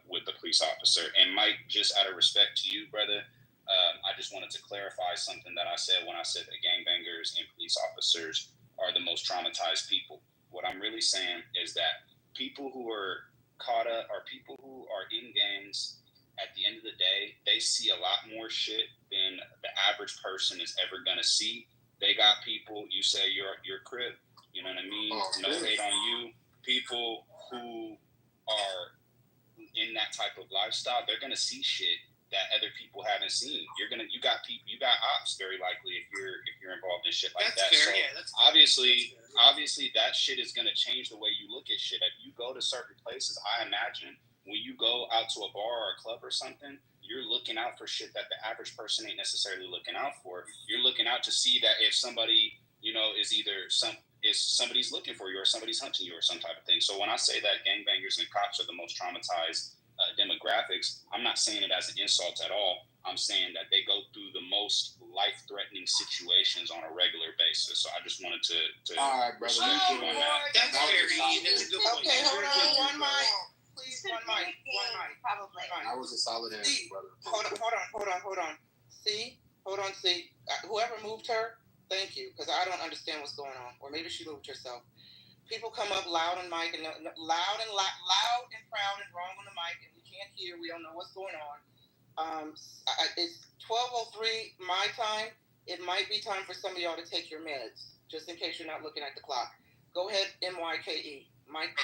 with the police officer. And Mike, just out of respect to you, brother, I just wanted to clarify something that I said when I said that gangbangers and police officers are the most traumatized people. What I'm really saying is that people who are caught up or people who are in gangs, at the end of the day, they see a lot more shit than the average person is ever gonna see. They got people, you say your crib, you know what I mean? No hate on you. People who are in that type of lifestyle, they're gonna see shit that other people haven't seen. You got ops very likely if you're involved in shit like that. Fair, so yeah, that's obviously that shit is gonna change the way you look at shit. If you go to certain places, I imagine when you go out to a bar or a club or something, you're looking out for shit that the average person ain't necessarily looking out for. You're looking out to see that if somebody, is either somebody's looking for you or somebody's hunting you or some type of thing. So when I say that gangbangers and cops are the most traumatized demographics, I'm not saying it as an insult at all. I'm saying that they go through the most life-threatening situations on a regular basis. So I just wanted to all right, brother. That's very okay, hold on, one mic. Please, one mic. Probably. That was a solid answer, brother. Hold on. See? Hold on, see. Whoever moved her, thank you, because I don't understand what's going on. Or maybe she moved herself. people come up loud and mic and loud and proud and wrong on the mic, and we can't hear. We don't know what's going on. It's 12:03 my time. It might be time for some of y'all to take your meds, just in case you're not looking at the clock. Go ahead, MYKE, Mike.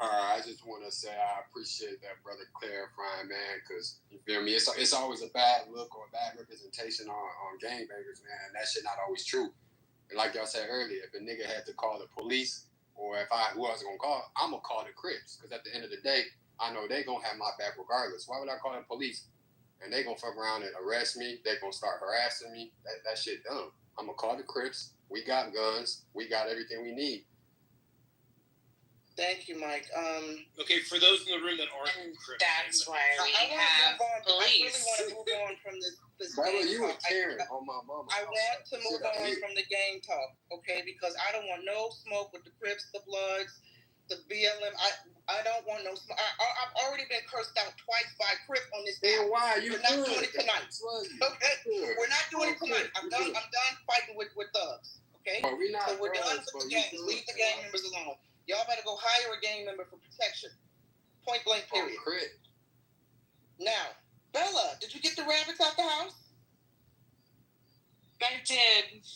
All right, I just want to say I appreciate that brother clarifying, man, because you feel me. It's always a bad look or a bad representation on gangbangers, man. That shit not always true. And like y'all said earlier, if a nigga had to call the police, or who I was gonna call, I'm gonna call the Crips, because at the end of the day, I know they gonna have my back regardless. Why would I call the police? And they gonna fuck around and arrest me. They gonna start harassing me. That shit dumb. I'm gonna call the Crips. We got guns. We got everything we need. Thank you, Mike. Okay, for those in the room that aren't Crips, that's why we have police. I really want to move on from this Brother, game you talk. a Karen on my mama. I want to move on from the game talk, okay? Because I don't want no smoke with the Crips, the Bloods, the BLM. I don't want no smoke. I've already been cursed out twice by Crip on this game. Why? We're not doing it tonight. Okay? We're not doing it tonight. I'm done fighting with thugs. Okay? But we're not so we're done with the gangs. Leave the gang members alone. Y'all better go hire a gang member for protection. Point blank, period. Now, Bella, did you get the rabbits out the house? I did.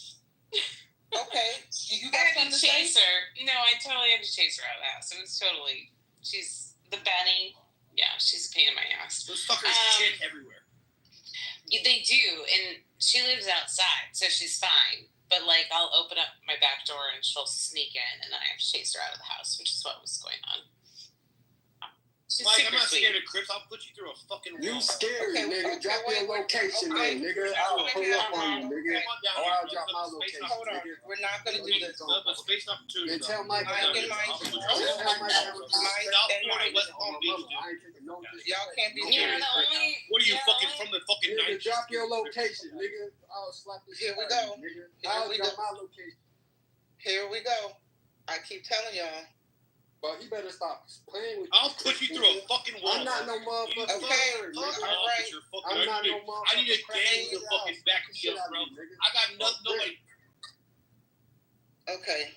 Okay. You got I had to chase her. No, I totally had to chase her out of the house. It was totally. She's the Benny. Yeah, she's a pain in my ass. Those fuckers shit everywhere. They do, and she lives outside, so she's fine. But, like, I'll open up my back door and she'll sneak in, and then I have to chase her out of the house, which is what was going on. She's Mike, I'm not sweet. scared of Crips. I'll put you through a fucking wall. You scared, nigga. Drop your location then, nigga. I'll pull up on you, nigga. Or I'll drop my location, Hold on. nigga. We're not going to do this. A space opportunity. And tell Mike Mike and Mike. Y'all can't be here. What are you fucking from the fucking nigga? Drop your location, nigga. I'll slap this. Here we go. I'll drop my location. Here we go. I keep telling y'all. But he better stop playing with. I'll put you through a fucking wall. I'm not no motherfucker. Okay, all right. I'm not no motherfucker. I need a gang to fucking back me up, bro. I got nobody. Okay.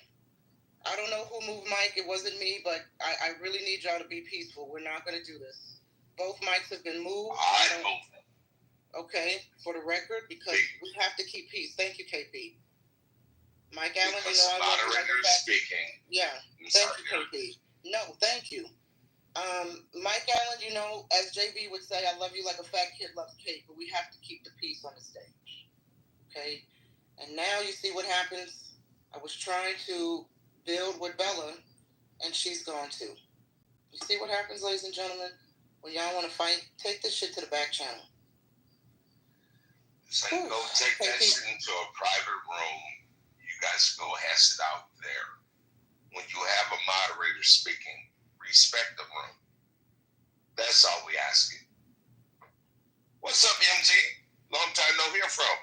I don't know who moved Mike. It wasn't me, but I really need y'all to be peaceful. We're not going to do this. Both mics have been moved. I moved. Okay, for the record, because we have to keep peace. Thank you, KP. Mike Allen, you Because know I love you like moderator a fat. speaking. Yeah, thank you, KP. No, thank you. Mike Allen, you know, as JB would say, I love you like a fat kid loves cake, but we have to keep the peace on the stage. Okay? And now you see what happens. I was trying to build with Bella, and she's gone too. You see what happens, ladies and gentlemen? When y'all want to fight, take this shit to the back channel. Say, go take that shit into a private room. You guys go hash it out there. When you have a moderator speaking, respect the room. That's all we ask you. What's up, MG? Long time no hear from.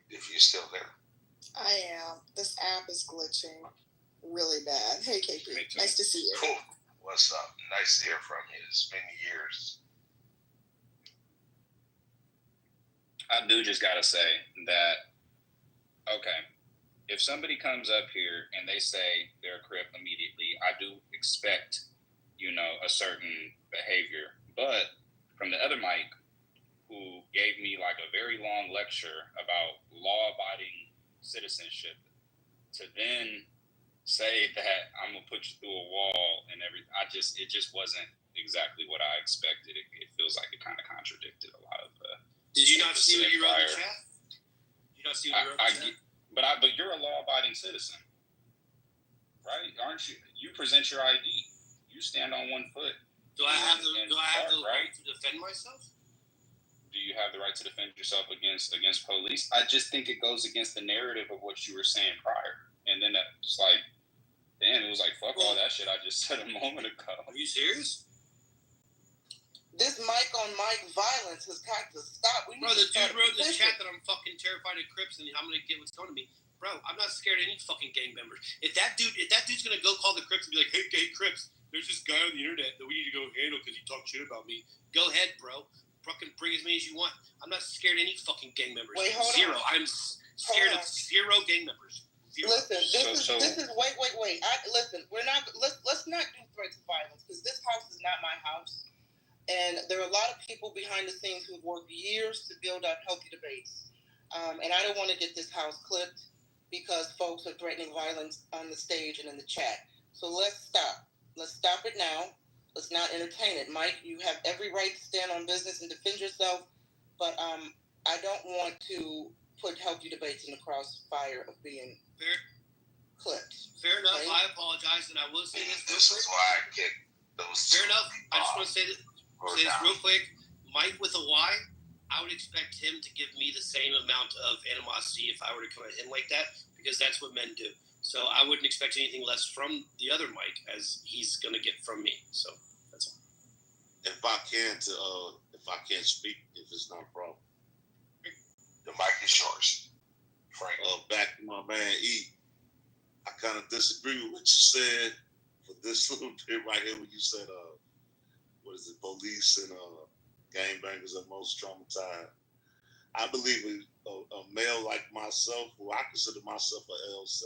If you're still there. I am. This app is glitching really bad. Hey, KP. Nice to see you. Cool. What's up? Nice to hear from you. It's been years. I do just gotta say that, okay, if somebody comes up here and they say they're a Crip immediately, I do expect, a certain behavior. But from the other Mike, who gave me like a very long lecture about law-abiding citizenship, to then say that I'm gonna put you through a wall and everything, it just wasn't exactly what I expected. It feels like it kind of contradicted a lot of. Did you not see what you wrote in the chat? Did you not see what you wrote in the chat? But you're a law-abiding citizen, right? Aren't you? You present your ID. You stand on one foot. Do I have the right to defend myself? Do you have the right to defend yourself against police? I just think it goes against the narrative of what you were saying prior. And then it's like, damn, it was like, fuck all that shit I just said a moment ago. Are you serious? This mic on mic violence has got to stop. Bro, the dude wrote in the chat that I'm fucking terrified of Crips and I'm gonna get what's coming to me. Bro, I'm not scared of any fucking gang members. If that dude's gonna go call the Crips and be like, hey Crips, there's this guy on the internet that we need to go handle because he talked shit about me. Go ahead, bro. Fucking bring as many as you want. I'm not scared of any fucking gang members. Wait, hold zero. on. I'm scared of zero gang members. Listen, this is wait. Listen, let's not do threats of violence because this house is not my house, and there are a lot of people behind the scenes who've worked years to build up healthy debates, and I don't want to get this house clipped because folks are threatening violence on the stage and in the chat. So let's stop. Let's stop it now. Let's not entertain it. Mike, you have every right to stand on business and defend yourself, but I don't want to put healthy debates in the crossfire of being clipped. Fair enough. Okay? I apologize, and I will say this. This is why I get those. Fair enough. I just want to say this real quick. Mike with a Y, I would expect him to give me the same amount of animosity if I were to come at him like that, because that's what men do. So I wouldn't expect anything less from the other Mike as he's going to get from me. So that's all. If I can't speak, if it's not a problem. The mic is yours, Frank. Back to my man E. I kind of disagree with what you said for this little bit right here when you said, police and gangbangers are most traumatized. I believe a male like myself, who I consider myself an L7.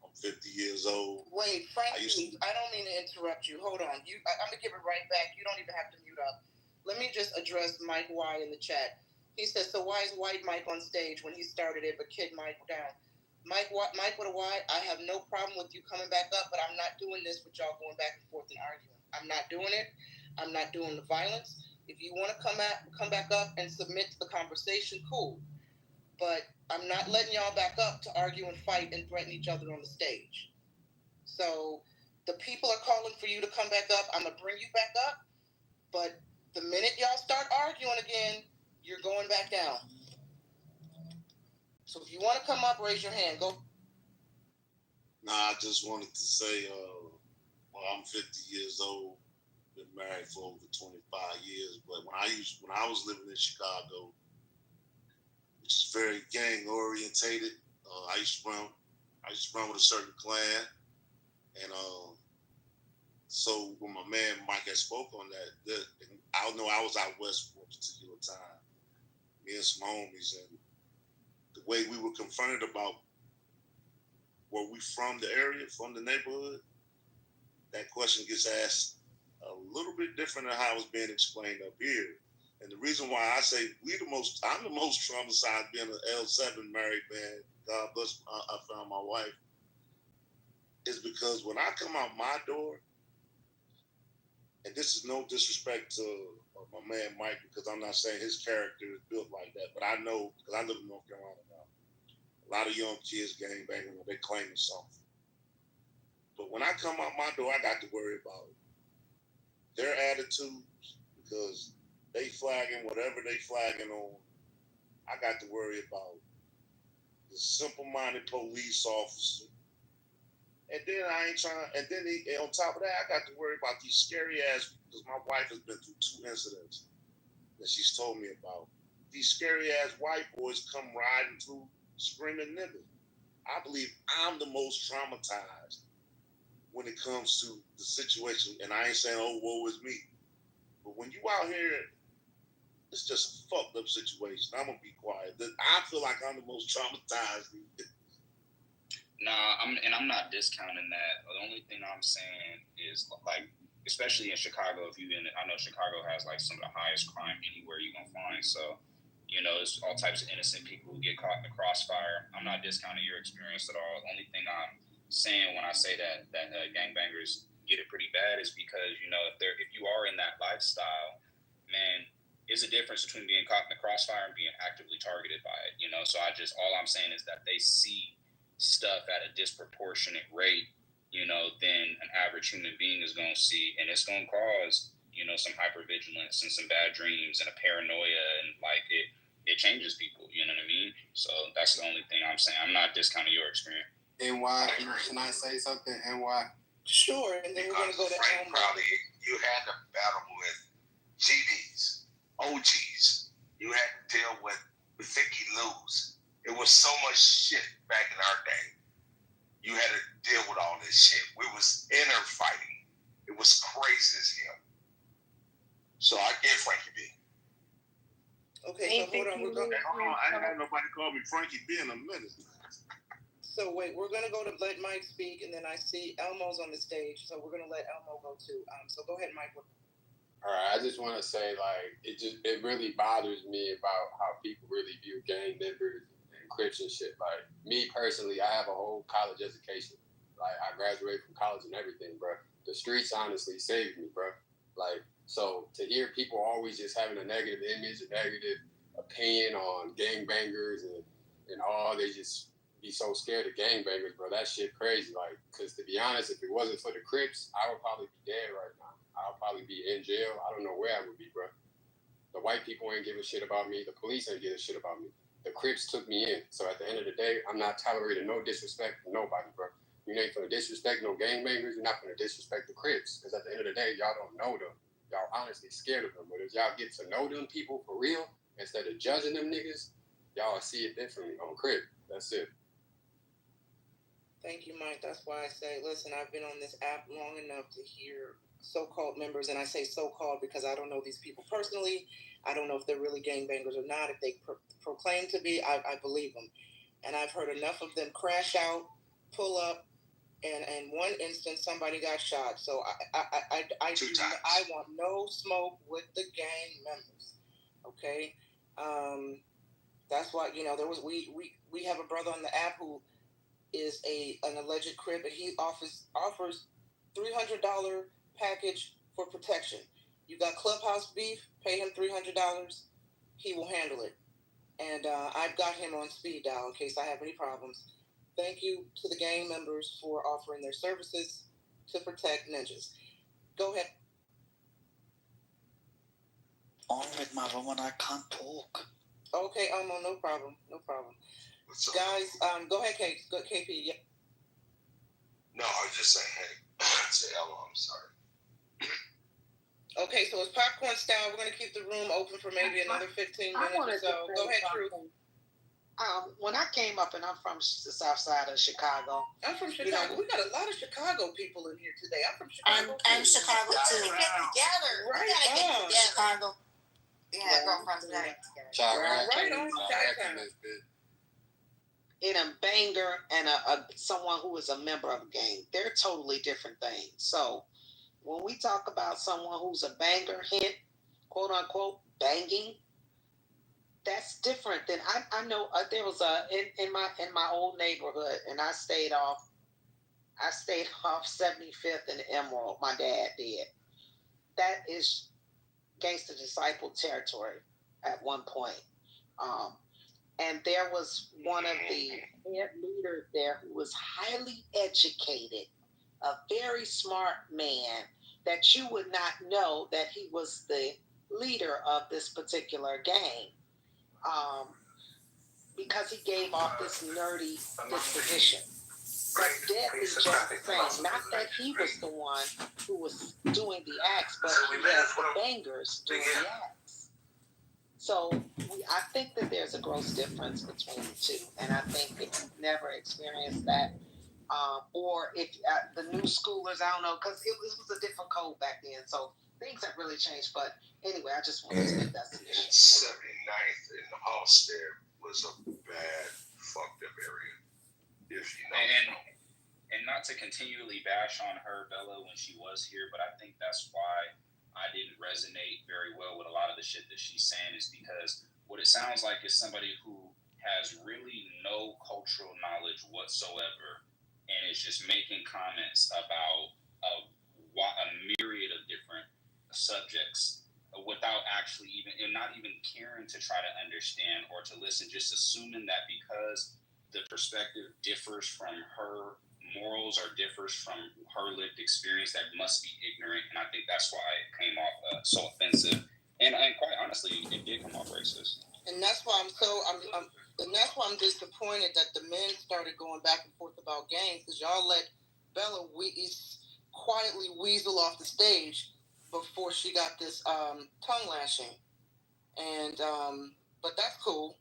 I'm 50 years old. Wait, Frank, I don't mean to interrupt you. Hold on. I'm going to give it right back. You don't even have to mute up. Let me just address Mike Y in the chat. He says, so why is white Mike on stage when he started it, but kid Mike down? Mike with a Y, I have no problem with you coming back up, but I'm not doing this with y'all going back and forth and arguing. I'm not doing it. I'm not doing the violence. If you want to come back up and submit to the conversation, cool. But I'm not letting y'all back up to argue and fight and threaten each other on the stage. So the people are calling for you to come back up. I'm going to bring you back up. But the minute y'all start arguing again, you're going back down. So if you want to come up, raise your hand. Go. I just wanted to say, I'm 50 years old, been married for over 25 years. But when I was living in Chicago, which is very gang orientated, I used to run with a certain clan, and so when my man Mike had spoke on that, I know I was out west for a particular time. Me and some homies, and the way we were confronted about were we from the area, from the neighborhood, that question gets asked a little bit different than how it's being explained up here. And the reason why I say I'm the most traumatized being an L7 married man, God bless, I found my wife, is because when I come out my door, and this is no disrespect to my man Mike, because I'm not saying his character is built like that, but I know, because I live in North Carolina now, a lot of young kids gangbanging, they claiming something. But when I come out my door, I got to worry about their attitudes, because they flagging whatever they flagging on. I got to worry about the simple-minded police officer. And then on top of that, I got to worry about these scary ass, because my wife has been through 2 incidents that she's told me about. These scary ass white boys come riding through screaming nigga. I believe I'm the most traumatized when it comes to the situation. And I ain't saying, oh, woe is me. But when you out here, it's just a fucked up situation. I'm going to be quiet. I feel like I'm the most traumatized. Nah, I'm not discounting that. The only thing I'm saying is, like, especially in Chicago, I know Chicago has like some of the highest crime anywhere you're gonna find. So, there's all types of innocent people who get caught in the crossfire. I'm not discounting your experience at all. The only thing I'm saying when I say that gangbangers get it pretty bad is because if you are in that lifestyle, man, there's a difference between being caught in the crossfire and being actively targeted by it. So all I'm saying is that they see stuff at a disproportionate rate, than an average human being is going to see, and it's going to cause, some hypervigilance and some bad dreams and a paranoia, and like it changes people. You know what I mean? So that's the only thing I'm saying. I'm not discounting your experience. NY, can I say something? NY. Sure, and then we're going to go to Frank, probably you had to battle with GDs, OGs. You had to deal with 50 Lou's. It was so much shit back in our day. You had to deal with all this shit. We was inner fighting. It was crazy as hell. So I get Frankie B. Okay, so hold on. I ain't had nobody call me Frankie B in a minute. So wait, we're gonna go to let Mike speak, and then I see Elmo's on the stage, so we're gonna let Elmo go too. So go ahead, Mike. All right, I just want to say, like, it really bothers me about how people really view gang members and Crips and shit. Like, me personally, I have a whole college education. Like, I graduated from college and everything, bro. The streets honestly saved me, bro. Like, so to hear people always just having a negative image, a negative opinion on gangbangers and all, they just be so scared of gangbangers, bro. That shit crazy. Like, because to be honest, if it wasn't for the Crips, I would probably be dead right now. I'll probably be in jail. I don't know where I would be, bro. The white people ain't give a shit about me. The police ain't give a shit about me. The Crips took me in. So at the end of the day, I'm not tolerating no disrespect from nobody, bro. You ain't finna disrespect no gangbangers. You're not finna disrespect the Crips. Because at the end of the day, y'all don't know them. Y'all honestly scared of them. But if y'all get to know them people for real, instead of judging them niggas, y'all see it differently on Crip. That's it. Thank you, Mike. That's why I say, listen, I've been on this app long enough to hear so-called members, and I say so-called because I don't know these people personally. I don't know if they're really gangbangers or not. If they proclaim to be, I believe them. And I've heard enough of them crash out, pull up, and in one instance, somebody got shot. So I want no smoke with the gang members. Okay? That's why, we have a brother on the app who is an alleged Crip, and he offers $300 package for protection. You got clubhouse beef, pay him $300, he will handle it. And I've got him on speed dial in case I have any problems. Thank you to the gang members for offering their services to protect ninjas. Go ahead. On with my woman, I can't talk. Okay, no problem. Guys, go ahead, KP. Yeah. No, I was just saying, hey, say hello, I'm sorry. Okay, so it's popcorn style. We're going to keep the room open for maybe another 15 minutes or so. Go ahead, Truth. When I came up, and I'm from the south side of Chicago. I'm from Chicago. We got a lot of Chicago people in here today. I'm from Chicago. I'm Chicago too. We get together. Right. We gotta get together. Chicago. Yeah, girlfriends we gotta get together. Right on. In a banger and someone who is a member of a gang, they're totally different things. So when we talk about someone who's a banger, hint, quote unquote, banging, that's different than I know. There was in my old neighborhood, and I stayed off 75th and Emerald. My dad did. That is Gangsta Disciple territory at one point. And there was one of the head leaders there who was highly educated, a very smart man that you would not know that he was the leader of this particular gang, because he gave off this nerdy disposition. But deadly just the same. Not that he was the one who was doing the acts, but he had the bangers doing the acts. So I think that there's a gross difference between the two. And I think if you've never experienced that, or if the new schoolers, I don't know, because it was a different code back then. So things have really changed. But anyway, I just wanted to make that submission. 79th in the house there was a bad, fucked up area. If you know. And not to continually bash on her, Bella, when she was here, but I think that's why I didn't resonate very well with a lot of the shit that she's saying, is because what it sounds like is somebody who has really no cultural knowledge whatsoever and is just making comments about a myriad of different subjects without actually not even caring to try to understand or to listen, just assuming that because the perspective differs from her morals or differs from her lived experience, that must be ignorant. And I think that's why it came off so offensive. And quite honestly, it did come off racist. And that's why I'm disappointed that the men started going back and forth about gangs, because y'all let Bella quietly weasel off the stage before she got this tongue lashing. And but that's cool.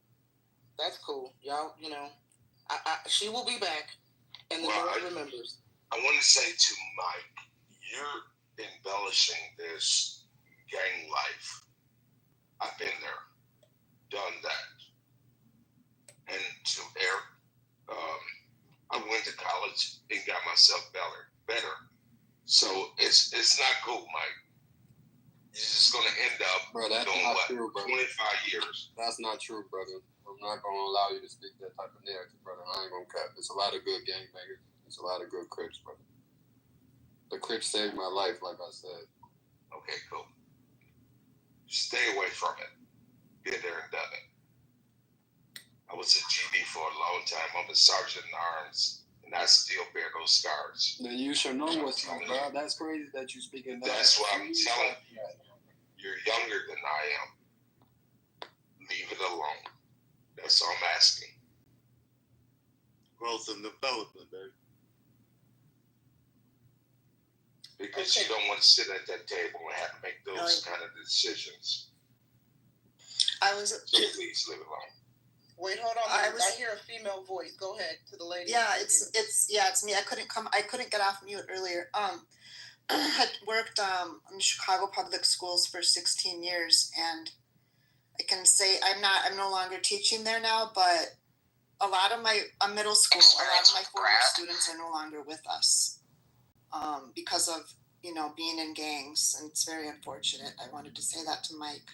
Y'all, she will be back, and the Lord remembers. I want to say to Mike, you're embellishing this gang life. I've been there, done that. And to Eric, I knowledge and got myself better. So it's not cool, Mike. You're just gonna end up doing what? True, 25 years. That's not true, brother. I'm not gonna allow you to speak that type of narrative, brother. I ain't gonna cut. There's a lot of good gangbangers. There's a lot of good Crips, brother. The Crips saved my life, like I said. Okay, cool. Stay away from it. Been there and done it. I was a GD for a long time. I'm a sergeant in arms, and I still bear those scars. Then you should know what's up, bro. That's crazy that you speaking that. That's what I'm telling you. You're younger than I am. Leave it alone. That's all I'm asking. Growth and development, baby. Because you don't want to sit at that table and have to make those kind of decisions. So please leave it alone. Wait, hold on. I hear a female voice. Go ahead to the lady. Yeah, it's me. I couldn't get off mute earlier. Had worked in Chicago public schools for 16 years, and I can say I'm no longer teaching there now, but a lot of my middle school, a lot of my former students are no longer with us because of being in gangs, and it's very unfortunate. I wanted to say that to Mike.